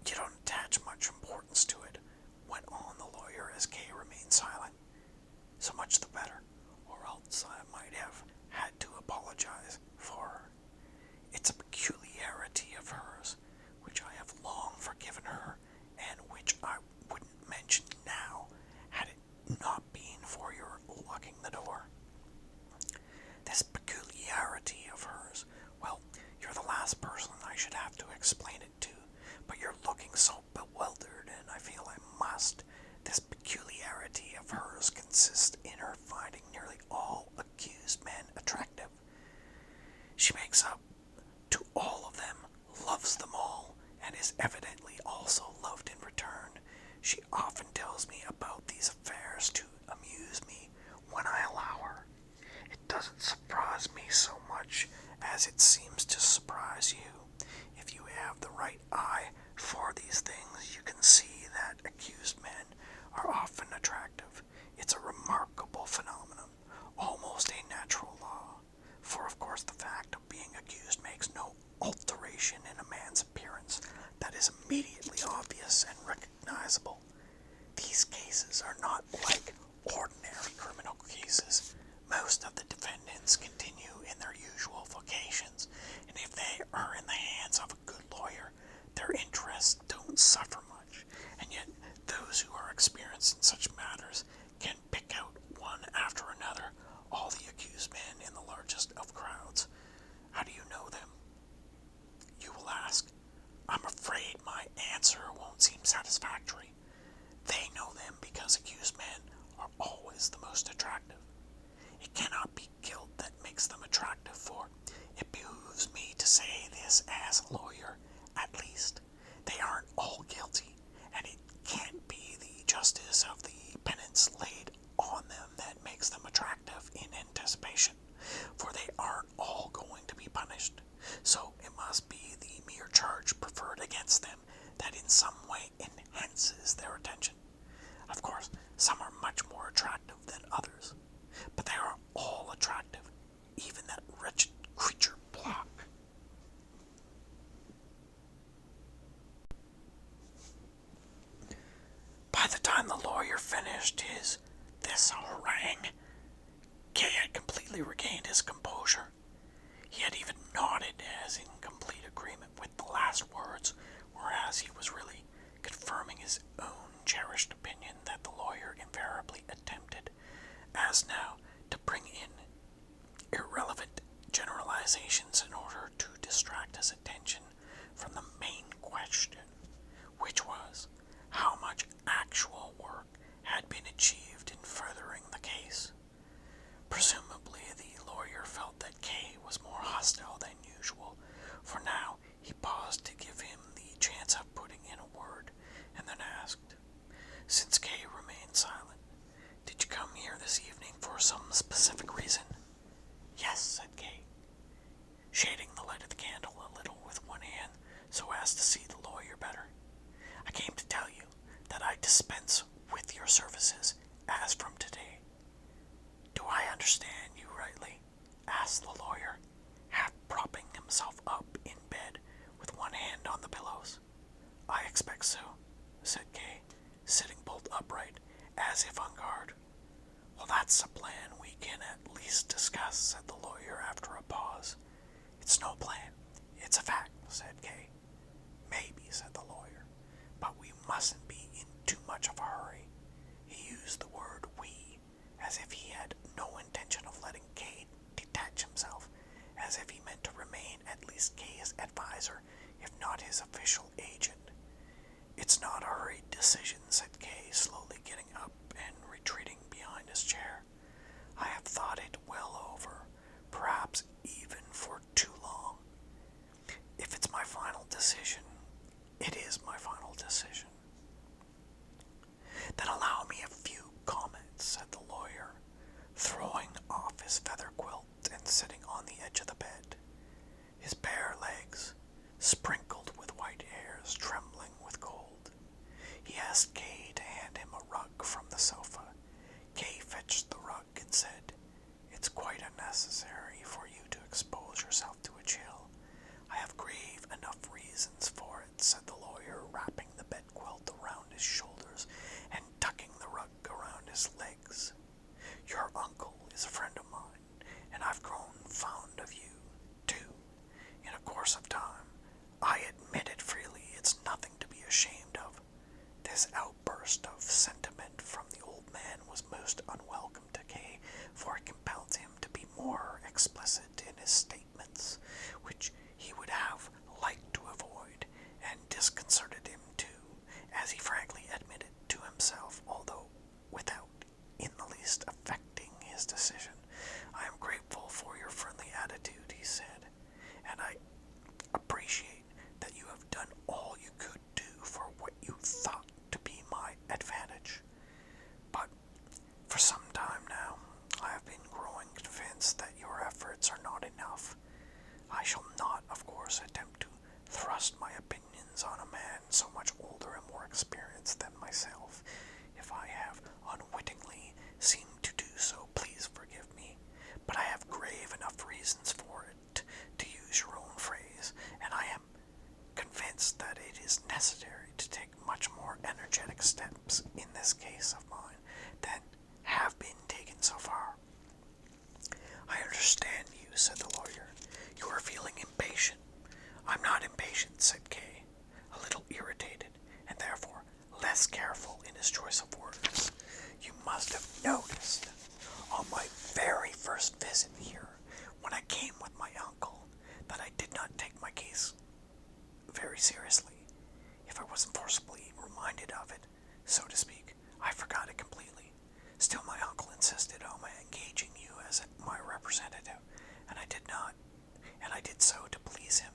"You don't attach much importance to it," went on the lawyer as Kay remained silent. "So much the better, or else I might have had to apologize for her. It's a peculiarity of hers, which I have long forgiven her, and which I wouldn't mention now, had it not been for your locking the door." "This peculiarity of hers, well, you're the last person I should have to explain it to, but you're looking so bewildered, and I feel I must. This peculiarity of hers consists in her finding nearly all accused men attractive. She makes up to all of them, loves them all, and is evidently also loved in return. She often tells me about these affairs to amuse me when I allow her. It doesn't surprise me so much as it seems to surprise you. If you have the right eye for these things, you can see that accused men are often attractive. It's a remarkable phenomenon, almost a natural law, for of course the fact of being accused makes no alteration in a man's appearance that is immediately obvious and recognizable. These cases are not like ordinary criminal cases. Most of the defendants continue in their usual vocations, and if they are in the hands of a good lawyer, their as a lawyer, at least, they aren't all guilty, and it can't be the justice of the penance laid on them that makes them attractive in anticipation, for they aren't all going to be punished. So it must be the mere charge preferred against them that in some way enhances their attention. Of course, some are much more attractive than others, but they are all attractive, even that wretched creature Block. By the time the lawyer finished this harangue, Kay had completely regained his composure. He had even nodded as in complete agreement with the last words, whereas he was really confirming his own cherished opinion that the lawyer invariably attempted, as now, to bring in irrelevant generalizations in order to distract his attention from the main question, which was how much actual work had been achieved in furthering the case. Presumably, the lawyer felt that Kay was more hostile than usual, for now he paused to give him the chance of putting in a word, and then asked, since Kay remained silent, did you come here this evening for some specific reason? Yes, said Kay, shading the light of the candle a little with one hand so as to see the lawyer better. I came to tell you that I dispense with your services as from today. Do I understand you rightly? Asked the lawyer, half propping himself up in bed with one hand on the pillows. I expect so, said Kay, sitting bolt upright as if on guard. Well, that's a plan we can at least discuss, said the lawyer after a pause. It's no plan, it's a fact, said Kay. Maybe, said the lawyer, but we mustn't be in too much of a hurry. He used the word we, as if he had no intention of letting Kay detach himself, as if he meant to remain at least Kay's advisor, if not his official agent. It's not a hurried decision, said Kay, slowly getting up and retreating behind his chair. I have thought it well over, perhaps even for too long. If it's my final decision, it is my final decision. Then allow me a few comments, said the lawyer, throwing off his feather quilt and sitting on the edge of the bed, his bare legs sprinkled with white hairs trembling with cold. He asked Kay to hand him a rug from the sofa. Kay fetched the rug and said, It's quite unnecessary for you to expose yourself to a chill. I have grave enough reasons for it, said the lawyer, wrapping the bed quilt around his shoulders and tucking the rug around his legs. Your uncle is a friend of mine, and I've grown fond of you, too, in a course of time. I admit it freely, it's nothing to be ashamed of. This outburst of sentiment from the old man was most unwelcome to Kay, for it compelled him to be more explicit in his statements, which he would have liked to avoid, and disconcerted him too, as he frankly admitted to himself, although without in the least affecting his decision. I am grateful for your friendly attitude, he said, and I appreciate that you have done all you could do for what you thought to be my advantage. But for some time now, I have been growing convinced that your efforts are not enough. I shall not, of course, attempt to thrust my opinions on a man so much older and more experienced than myself. If I have unwittingly seemed to do so, please forgive me. But I have grave enough reasons for it, to use your own phrase, and I am convinced that it is necessary to take much more energetic steps in this case of mine than have been taken so far. I understand you, said the lawyer. You are feeling impatient. I'm not impatient, said Kay, a little irritated, and therefore less careful in his choice of words. You must have noticed, on my very first visit here, when I came with my uncle, that I did not take my case very seriously. If I wasn't forcibly reminded of it, so to speak, I forgot it completely. Still, my uncle insisted on my engaging you as my representative, and I did so to please him.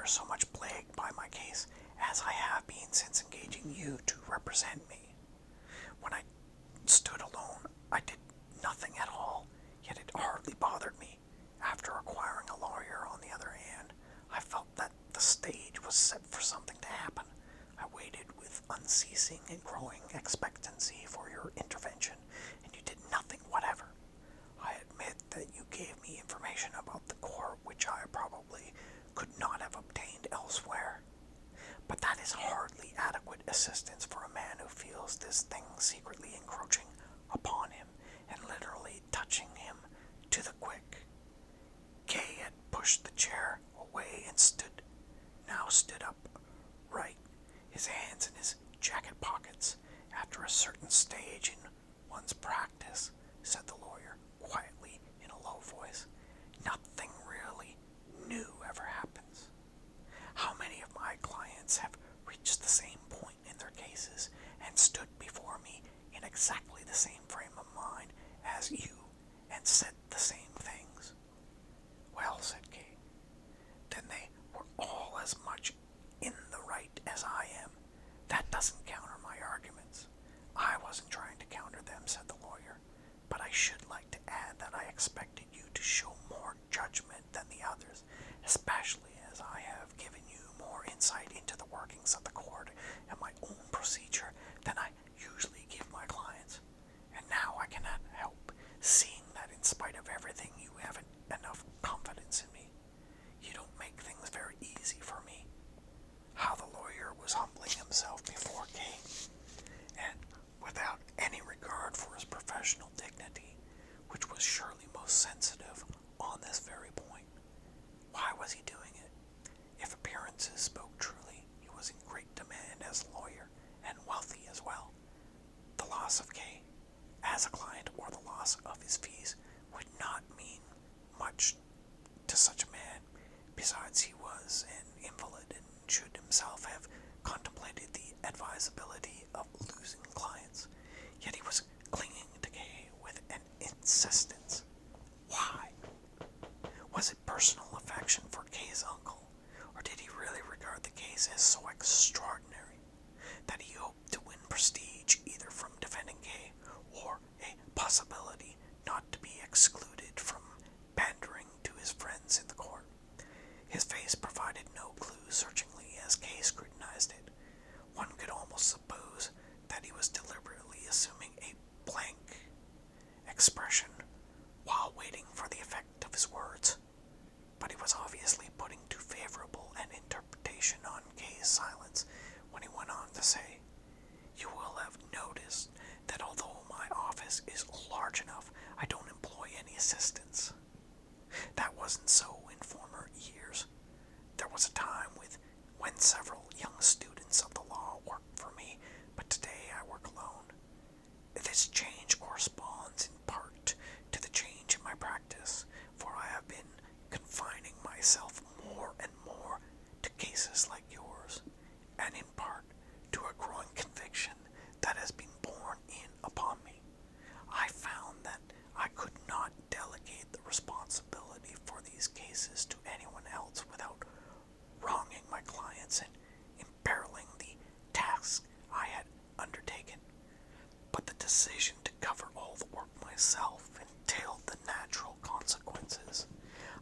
longer so much plagued by my case as I have been since engaging you to represent me. When I stood alone, I did nothing at all, yet it hardly bothered me. After acquiring a lawyer, on the other hand, I felt that the stage was set for something to happen. I waited with unceasing and growing expectancy for your intervention, and you did nothing whatever. I admit that you gave me information about the court which I probably could not have obtained elsewhere. But that is hardly adequate assistance for a man who feels this thing secretly encroaching upon him and literally touching him to the quick. Kay had pushed the chair away and stood up, right, his hands in his jacket pockets. After a certain stage in one's practice, said the lawyer quietly in a low voice, nothing really new ever happens. How many of my clients have reached the same point in their cases and stood before me in exactly the same frame of mind as you and said the same things? Well, said Kate, then they were all as much in the right as I am. That doesn't counter my arguments. I wasn't trying to counter them, said the lawyer, but I should like to add that I expected you to show more judgment than the others, especially as I have given you more insight into the workings of the court and my own procedure than I usually give my clients. And now I cannot help seeing that in spite of everything you haven't enough confidence in me. You don't make things very easy for me. How the lawyer was humbling himself before Kate, and without any regard for his professional dignity, which was surely most sensitive on this very point. Why was he doing it? If appearances spoke truly, he was in great demand as a lawyer, and wealthy as well. The loss of Kay, as a client, or the loss of his fees, would not mean much to such a man. Besides, he was an invalid and should himself have contemplated the advisability of losing clients. Yet he was clinging to Kay with an insistence. Why? Was it personal affection for Kay's uncle, or did he really regard the case as so extraordinary that he hoped to win prestige either from defending Kay or a possibility not to be excluded from pandering to his friends in the court? His face provided no clue searchingly as Kay scrutinized it. One could almost suppose that he was deliberately assuming a blank expression while waiting for the effect of his words. But he was obviously putting too favorable an interpretation on Kay's silence when he went on to say, you will have noticed that although my office is large enough, I don't employ any assistants. That wasn't so in former years. There was a time when several young students of the law worked for me, but today I work alone. This change corresponds in part to the change in my practice, for I have been confining myself more and more to cases like yours, and in part to a growing conviction that has been borne in upon me. I found that I could not delegate the responsibility for these cases to anyone else without wronging my clients and imperiling the task I had undertaken. But the decision to cover all the work myself entailed the natural consequences.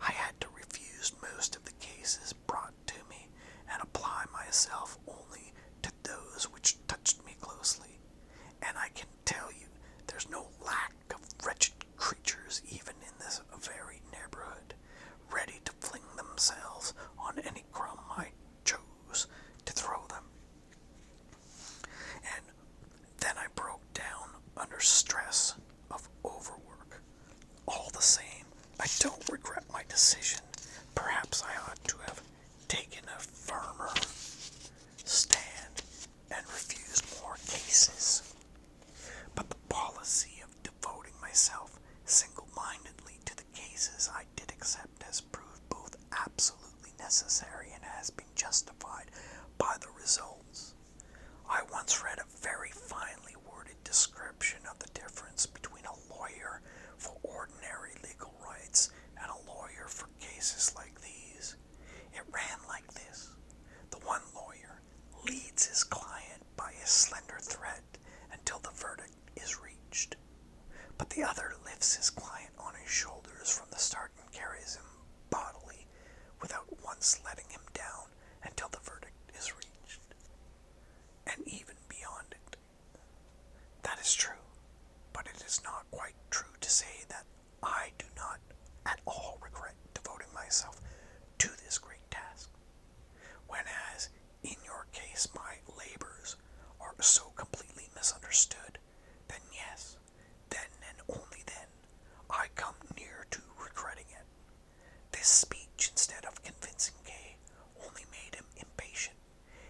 I had to refuse most of the cases brought to me and apply myself only to those which touched me closely. And I can tell you, there's no lack of wretched creatures even in this very neighborhood, ready to fling themselves on any crumb I chose to throw them. And then I broke down under stress of overwork. All the same, I don't regret my decision. Perhaps I ought to have taken a firmer stand and refused more cases. But the policy of devoting myself single-mindedly to the cases I did accept has proved both absolutely necessary and has been justified by the results. I once read a very finely worded description of the difference between a lawyer for ordinary legal rights and a lawyer for cases like these. It ran like this. The other lifts his client on his shoulders from the start and carries him bodily without once letting him down until the verdict is reached, and even beyond it. That is true, but it is not quite true to say that I do not at all regret devoting myself to this great task, whereas in your case my labors are so completely misunderstood, then yes, then and only then, I come near to regretting it. This speech, instead of convincing Kay, only made him impatient.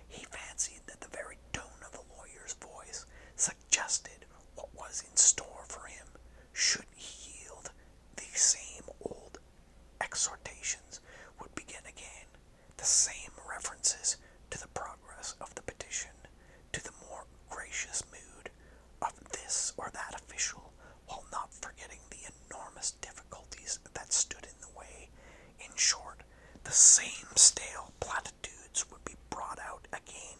He fancied that the very tone of the lawyer's voice suggested what was in store for him should he yield. The same old exhortations would begin again, the same references to the progress of the petition, to the more gracious mood of this or that official, while not forgetting the enormous difficulties that stood in the way. In short, the same stale platitudes would be brought out again,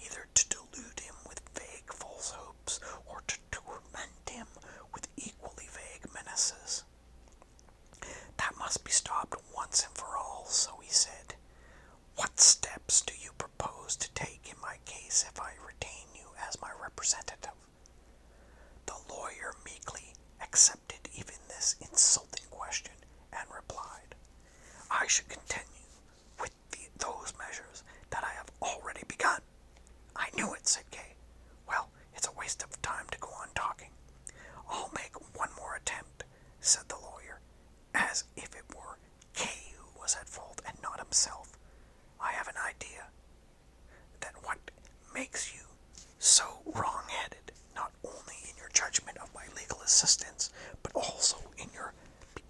either to delude him with vague false hopes, or to torment him with equally vague menaces. That must be stopped once and for all, so he said, "What steps do you propose to take in my case if I retain you as my representative?" The lawyer meekly accepted even this insulting question and replied, "I should continue with those measures that I have already begun." "I knew it," said Kay. "Well, it's a waste of time to go on talking. I'll make one more attempt," said the lawyer, as if it were Kay who was at fault and not himself. "I have an idea that what makes you so wrong-headed, not only in your judgment of my legal assistance, but also in your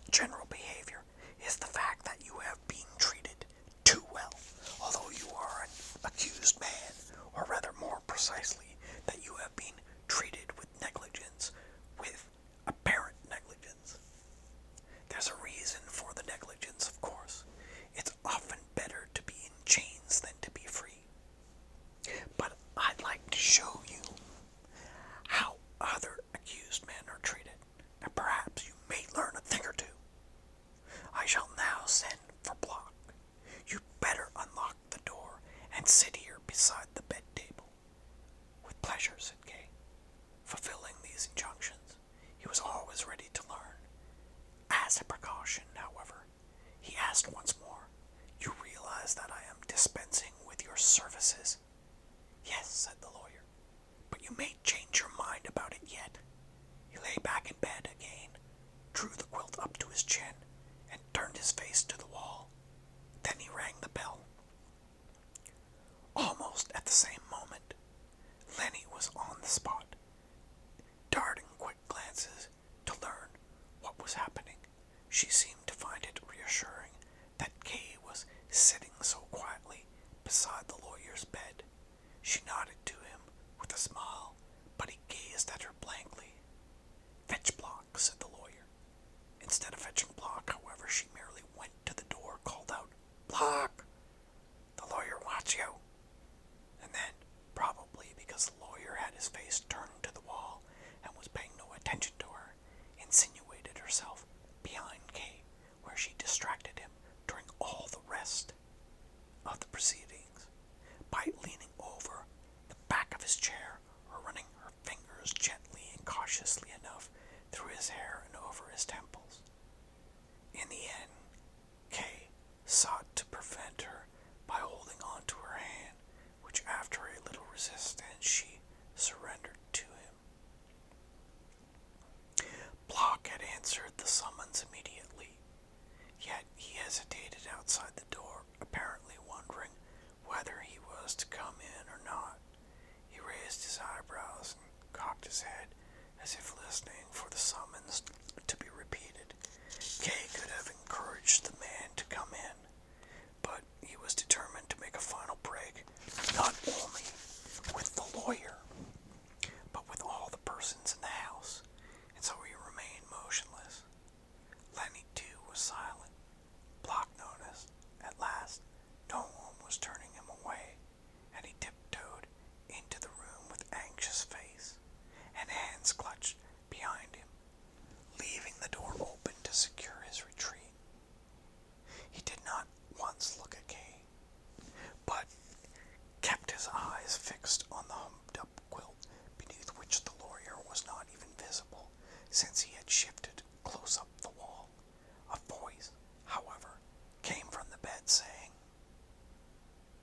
general behavior, is the fact that you have been treated too well, although you are an accused man, or rather more precisely, that you have been treated with negligence, with apparent negligence. There's a reason for the negligence, of course. It's often better to be in chains than to be free. But I'd like to show you how other accused men are treated, and perhaps you may learn a thing or two. I shall now send for Block. You'd better unlock the door and sit here beside the bed table." "With pleasure," said Kay, fulfilling these injunctions. He was always ready to learn. As a precaution, however, he asked once more, "You realize that I am dispensing with your services?" "Yes," said the lawyer, "but you may change your mind about it yet." He lay back in bed again, drew the quilt up to his chin, and turned his face to the wall. Then he rang the bell. Almost at the same moment, Lenny was on the spot, darting quick glances to learn what was happening. She seemed to find it reassuring that Kay was sitting so quietly beside the lawyer's bed. She nodded to him with a smile, but he gazed at her blankly. "Fetch Block," said the lawyer. Instead of fetching Block, however, she merely went to the door, called out, "Block! The lawyer wants you." And then, probably because the lawyer had his face turned to the wall and was paying no attention to her, insinuated herself behind Kay, where she distracted him during all the rest of the proceedings by leaning over the back of his chair or running her fingers gently and cautiously enough through his hair and over his temples. In the end, Kay sought to prevent her by holding on to her hand, which after a little resistance she surrendered to him. Block had answered the summons immediately, yet he hesitated outside the door, apparently wondering whether he was to come in or not. He raised his eyebrows and cocked his head, as if listening for the summons to be repeated. Kay could have encouraged the man to come in, but he was determined to make a final break, not only with the lawyer, but with all the persons in the house, and so he remained motionless. Lenny, too, was silent. Block noticed, at last, no one was turning him away, and he tiptoed into the room with anxious face and hands clutched behind him.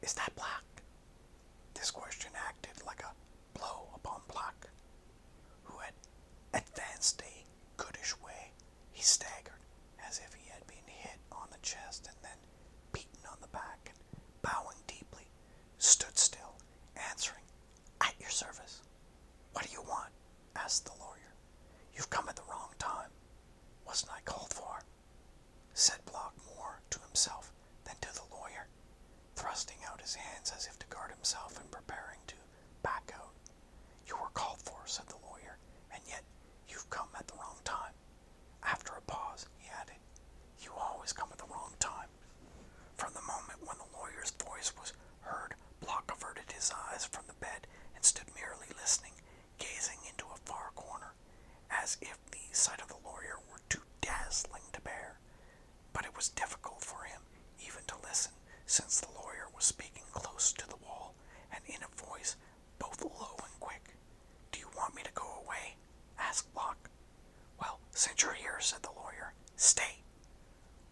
Is that Black? This question acted like a blow upon Black, who had advanced a goodish way. He staggered, as if he had been hit on the chest and then beaten on the back, and bowing deeply, stood still, answering, "At your service." "What do you want?" asked the lawyer. "You've come at the wrong time. Wasn't I called for?" said Block more to himself than to the lawyer, thrusting out his hands as if to guard himself and preparing to back out. "You were called for," said the lawyer, "and yet you've come at the wrong time." After a pause, he added, "You always come at the wrong time." From the moment when the lawyer's voice was heard, Block averted his eyes from the bed and stood merely listening, gazing into a far corner, as if the sight of the lawyer were too dazzling to bear. But it was difficult for him even to listen, since the lawyer was speaking close to the wall, and in a voice both low and quick. "Do you want me to go away?" asked Block. "Well, since you're here," said the lawyer, "stay."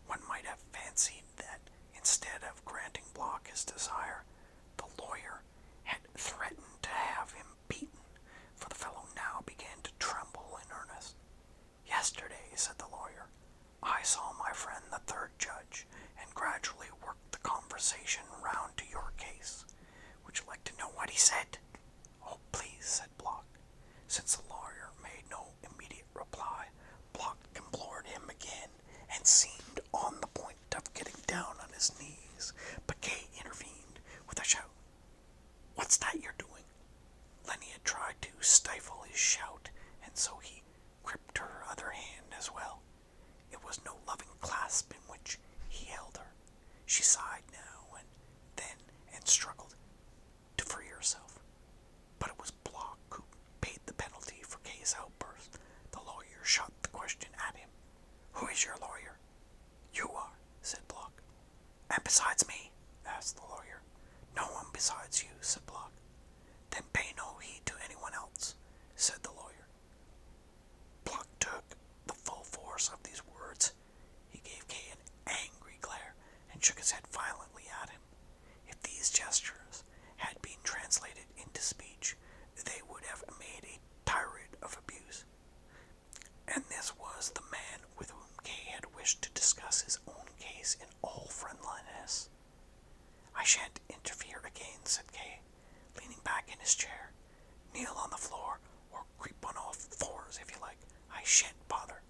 One might have fancied that instead of granting Block his desire, the lawyer had threatened to have him beaten, for the fellow now began to tremble in earnest. "Yesterday," said the lawyer, "I saw my friend the third judge, and gradually worked the conversation round to your case. Would you like to know what he said?" "Oh, please," said Block. Since the lawyer made no immediate reply, Block implored him again, and seemed on the point of getting down on his knees, but Kay intervened with a shout. "What's that you're doing?" Lenny had tried to stifle his shout, and so he gripped her other hand as well. It was no loving clasp in which he held her. She sighed now and then and struggled to free herself. But it was Block who paid the penalty for Kay's outburst. The lawyer shot the question at him. "Who is your lawyer?" "You are," said Block. "And besides me?" asked the lawyer. "No one besides you," said Block. "Then pay no heed to anyone else," said the lawyer. Block took the full force of these words. He gave Kay an angry glare and shook his head violently at him. If these gestures had been translated into speech, they would have made a tirade of abuse. And this was the man with whom Kay had wished to discuss his own case in all friendliness. "I shan't interfere again," said Kay, leaning back in his chair. "Kneel on the floor, or creep on all fours if you like. I shan't bother."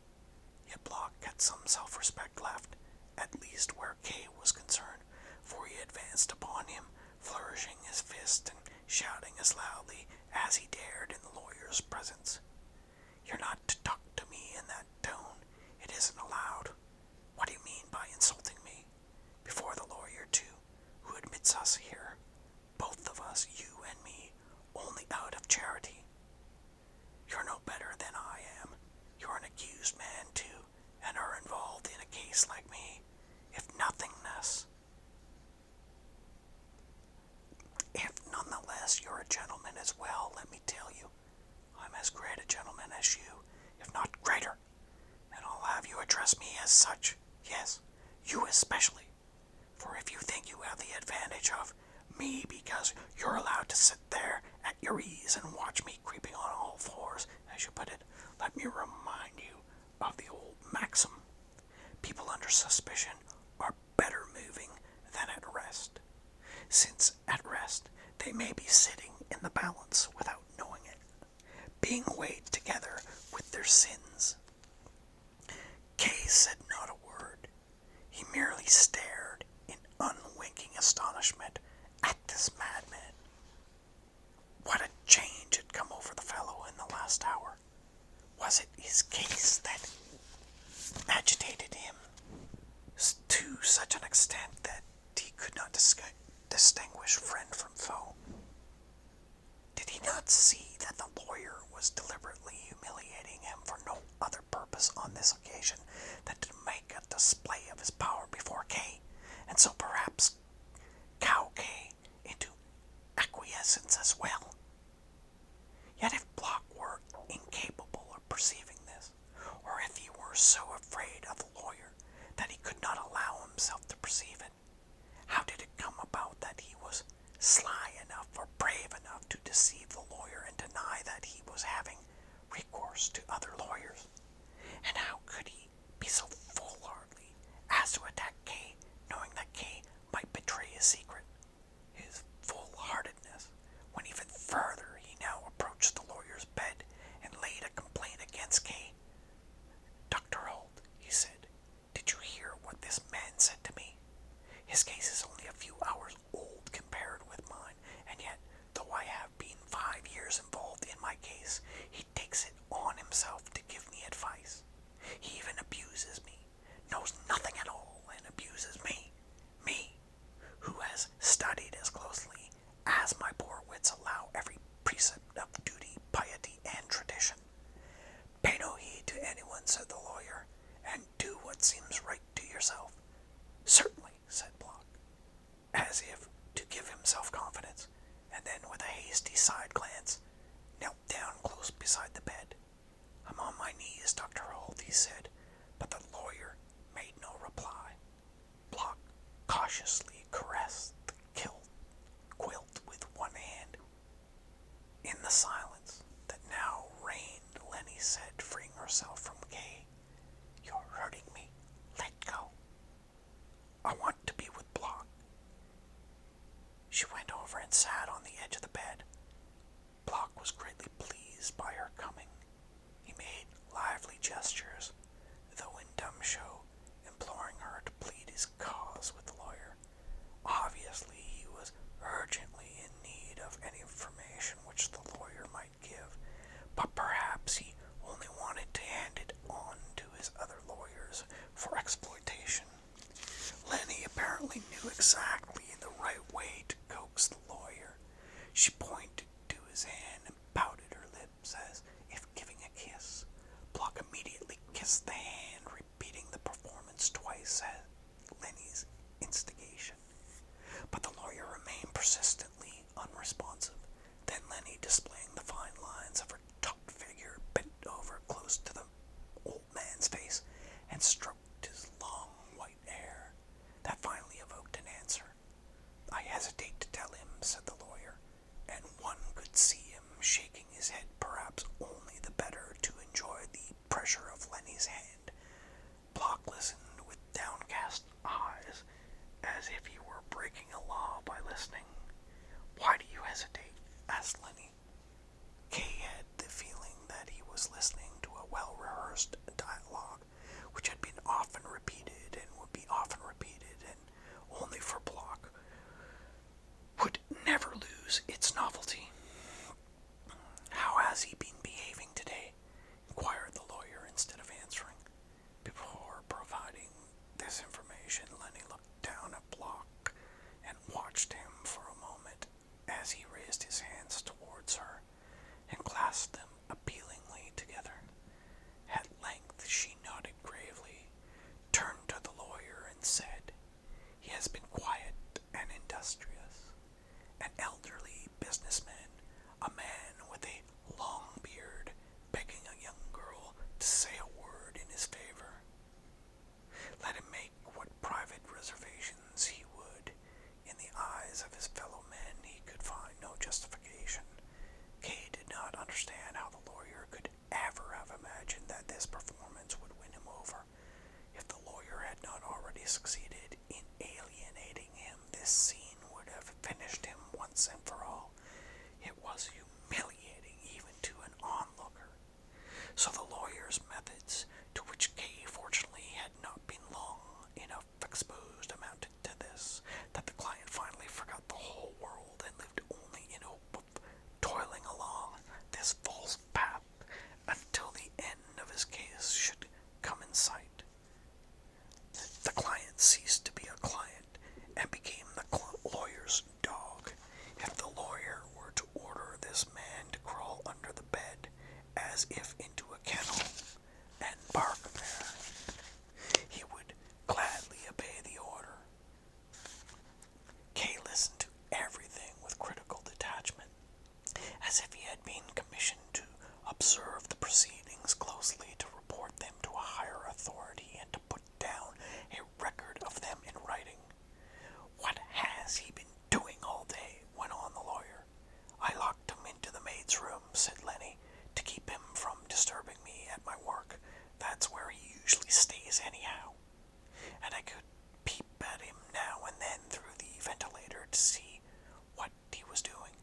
Yet Block had some self-respect left, at least where Kay was concerned, for he advanced upon him, flourishing his fist and shouting as loudly as he dared in the lawyer's presence. "You're not to talk to me in that tone. It isn't allowed. What do you mean by insulting me? Before the lawyer, too, who admits us here, both of us, you and me, only out of charity. You're no better than I am. You're an accused man, too, and are involved in a case like me, if nothingness. If nonetheless you're a gentleman as well, let me tell you, I'm as great a gentleman as you, if not greater, and I'll have you address me as such. Yes, you especially. For if you think you have the advantage of me because you're allowed to sit there at your ease and watch me creeping on all fours, as you put it, let me remind you of the old maxim. People under suspicion are better moving than at rest, since at rest they may be sitting in the balance without knowing it, being weighed together with their sins." Kay said not a word. He merely stared in unwinking astonishment at this madman. What a change had come over the fellow in the last hour. Was it his case that agitated him to such an extent that he could not distinguish friend from foe? Did he not see that the lawyer was deliberately humiliating him for no other purpose on this occasion than to make a display of his power before Kay, and so perhaps cow Kay into acquiescence as well? Yet if Block were incapable of perceiving this, or if he were so afraid of the lawyer that he could not allow himself to perceive it, how did it come about that he was sly enough or brave enough to deceive the lawyer and deny that he was having recourse to other lawyers? And how could he be so foolhardy as to attack Kay, knowing that Kay might betray his secret? His foolhardiness went even further. He now approached the lawyer's bed and laid a complaint against Kay. "Dr. Holt," he said, "did you hear what this man said to me? His case is only a few hours old compared with mine, and yet, though I have been 5 years involved in my case, he takes it on himself to give me advice. He even abuses me, knows nothing at all, and abuses me. Me, who has studied as closely as my poor wits allow every precept of duty, piety, and tradition. Pay no heed to anyone," said the lawyer, "and do what seems right to yourself." "Certainly," said Block, as if to give himself confidence, and then with a hasty side glance, knelt down close beside the bed. "I'm on my knees, Dr. Holt," he said, but the lawyer made no reply. Block cautiously caressed the quilt with one hand. In the silence that now reigned, Lenny said, freeing herself from Kay, "You're hurting me. Let go. I want to be with Block." She went over and sat on the edge of the bed. Block was greatly pleased by her coming. He made lively gestures, though in dumb show, imploring her to plead his cause with the lawyer. Obviously, he was urgently in need of any information which the lawyer might give, but perhaps he only wanted to hand it on to his other lawyers for exploitation. Lenny apparently knew exactly the right way to coax the lawyer. She pointed to his hand and pouted her lips as if giving a kiss. Block immediately kissed the hand, repeating the performance twice at Lenny's instigation. But the lawyer remained persistently unresponsive. Then Lenny, displaying the fine lines of her taut figure, bent over close to the old man's face and stroked his long white hair. That finally evoked an answer. "I hesitate to tell him," said the lawyer, and one could see him shaking his head, perhaps only the better to enjoy the pressure of Lenny's hand. Block listened with downcast eyes, as if he were breaking a law by listening. "Why do you hesitate?" asked Lenny. Kay had the feeling that he was listening to a well-rehearsed dialogue, which had been often repeated and would be often repeated, and only for Block would never lose its novelty. "How has he been behaving today?" inquired the lawyer instead of answering. Before providing this information, Lenny looked down at Block and watched him for a moment as he raised his hands towards her and clasped them appealingly together. At length she nodded gravely, turned to the lawyer, and said, "He has been quiet and industrious. An elderly businessman, a man with a long beard, begging a young girl to say a word in his favor. Let him make what private reservations he would. In the eyes of his fellow men he could find no justification." Kay did not understand how the lawyer could ever have imagined that this performance would win him over. If the lawyer had not already succeeded in alienating him, this scene would have finished him once and for all. that's where he usually stays anyhow, and I could peep at him now and then through the ventilator to see what he was doing.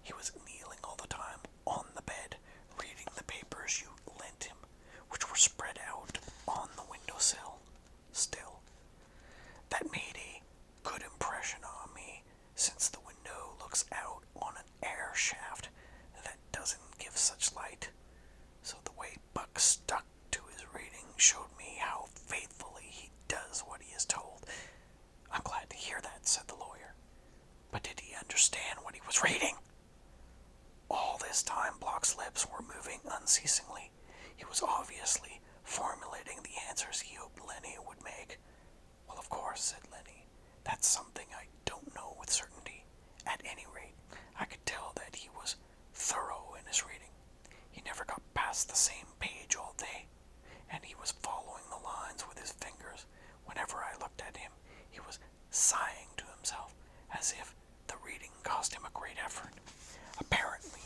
He was kneeling all the time on the bed, reading the papers you lent him, which were spread out on the windowsill. Still, that made a good impression on me, since the window looks out on an air shaft that doesn't give such light. So the way Buck stuck to his reading showed me how faithfully he does what he is told. I'm glad to hear that, said the lawyer. But did he understand what he was reading? All this time, Block's lips were moving unceasingly. He was obviously formulating the answers he hoped Lenny would make. Well, of course, said Lenny. That's something I don't know with certainty. At any rate, I could tell that he was thorough in his reading. He never got past the same page all day, and he was following the lines with his fingers. Whenever I looked at him, he was sighing to himself, as if the reading cost him a great effort. Apparently,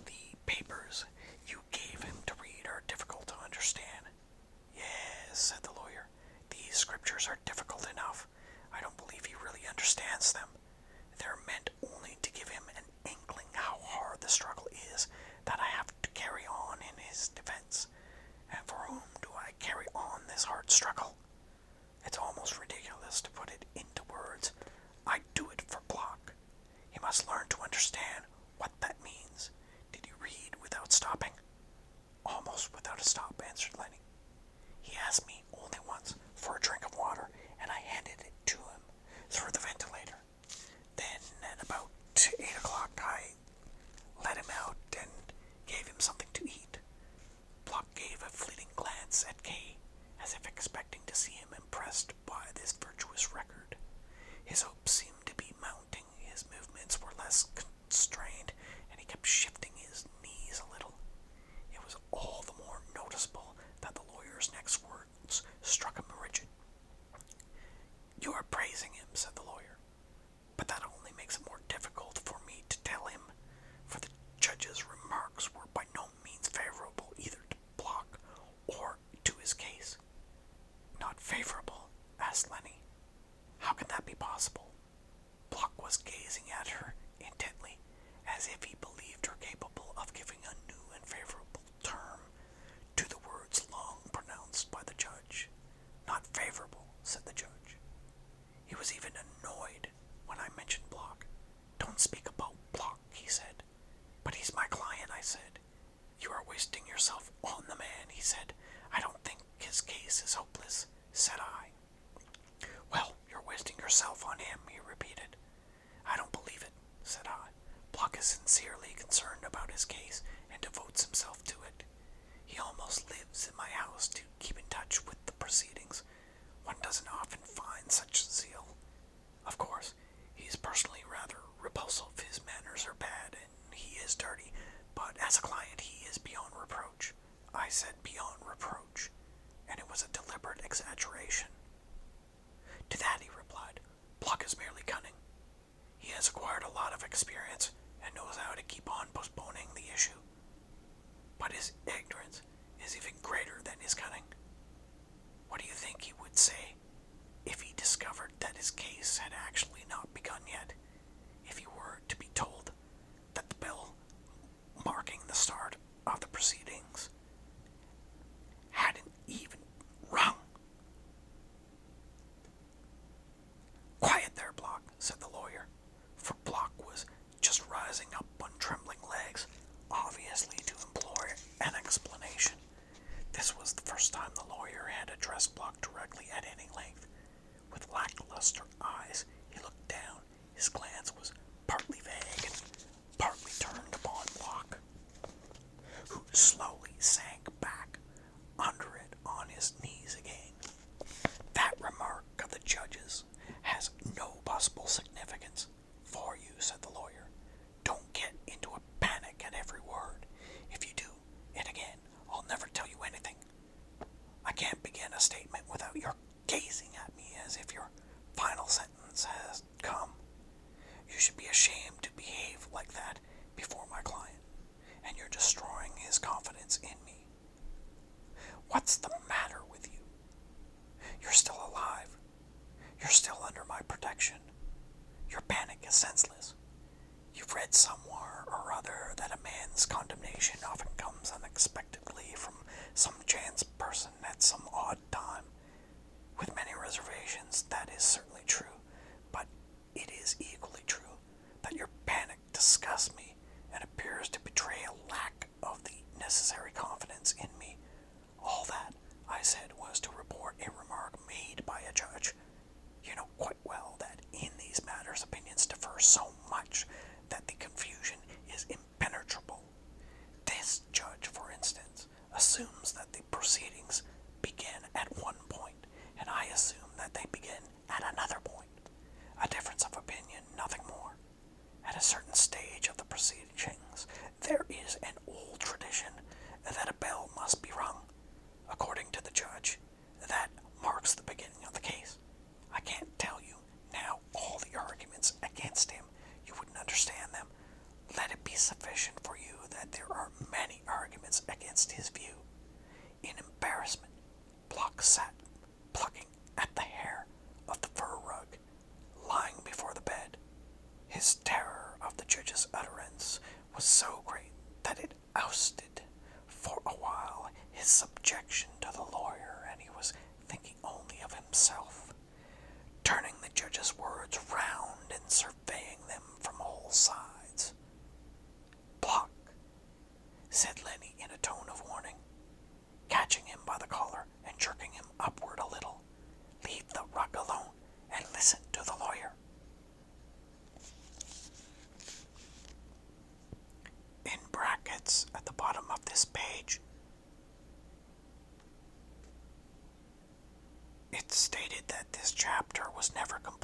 the papers you gave him to read are difficult to understand. Yes, said the lawyer. These scriptures are difficult enough. I don't believe he really understands them. They're meant only to give him an inkling how hard the struggle is that I have to carry on in his defense. And for whom do I carry on this hard struggle? It's almost ridiculous to put it into words. I do it for Block. He must learn to understand what that means. Did he read without stopping? Almost without a stop, answered Lenny. He asked me only once for a drink of water, and I handed it to him through the ventilator. Then, at about 8 o'clock, I let him out and gave him something to eat. Block gave a fleeting glance at Kay, as if expecting to see him impressed by this virtuous record. His hopes seemed to be mounting, his movements were less constrained, and he kept shifting his knees a little. It was all the more noticeable that the lawyer's next words struck him rigid. You are praising him, said the lawyer, but that only makes it more difficult for me to tell him, for the judge's remarks were by no means favorable either to Block or to his case. Not favorable? Asked Lenny. How can that be possible? Block was gazing at her intently, as if he believed her capable of giving a new and favorable term to the words long pronounced by the judge. Not favorable, said the judge. He was even annoyed when I mentioned Block. Don't speak about Block, he said. But he's my client, I said. You are wasting yourself on the man, he said. I don't think his case is hopeless, said I. Well, you're wasting yourself on him, he repeated. I don't believe it, said I. Block is sincerely concerned about his case and devotes himself to it. He almost lives in my house to keep in touch with the proceedings. One doesn't often find such zeal. Of course, he's personally rather repulsive. His manners are bad, and he is dirty, but as a client he is beyond reproach. I said beyond reproach, and it was a deliberate exaggeration. To that he replied, Block is merely cunning. He has acquired a lot of experience and knows how to keep on postponing the issue. But his ignorance is even greater than his cunning. What do you think he would say if he discovered that his case had actually not begun yet? If he were to be told that the bell marking the start of the proceedings hadn't even rung? Quiet there, Block, said the lawyer, for Block was just rising up on trembling legs, obviously to implore an explanation. This was the first time the lawyer had addressed Block directly at any length. With lackluster eyes, he looked down. His glance was partly vague and partly turned upon Block, who slowly sank back under it on his knees again. That remark of the judge's has no possible significance for you, said the lawyer. Don't get into a panic at every word. If you do it again, I'll never tell you anything. I can't begin a statement without your gazing at me as if your final sentence has come. You should be ashamed to behave like that before my client, and you're destroying his confidence in me. What's the matter with you? You're still alive. You're still under my protection. Your panic is senseless. You've read somewhere or other that a man's condemnation often comes unexpectedly from some chance person at some odd time. With many reservations, that is certainly true, but it is equally true that your panic disgusts me and appears to betray a lack of the necessary confidence in me. All that I said was to report a remark made by a judge. You know quite well that in these matters opinions differ so much that the confusion is impenetrable. This judge, for instance, assumes that the proceedings begin at one point, and I assume that they begin at another point. A difference of opinion, nothing more. At a certain stage of the proceedings, there is an old tradition that a bell must be rung. According to the judge, that marks the beginning of the case. I can't tell you now all the arguments against him. You wouldn't understand them. Let it be sufficient for you that there are many arguments against his view. In embarrassment, Block sat plucking at the hair of the fur rug lying before the bed. His terror of the judge's utterance was so great that it ousted for a while his subjection to the lawyer, and he was thinking only of himself, turning the judge's words round and surveying them from all sides. Block, said Lenny in a tone of warning, catching him by the collar and jerking him upward a little. Leave the rug alone and listen to the lawyer. In brackets at the bottom of this page, it stated that this chapter was never completed.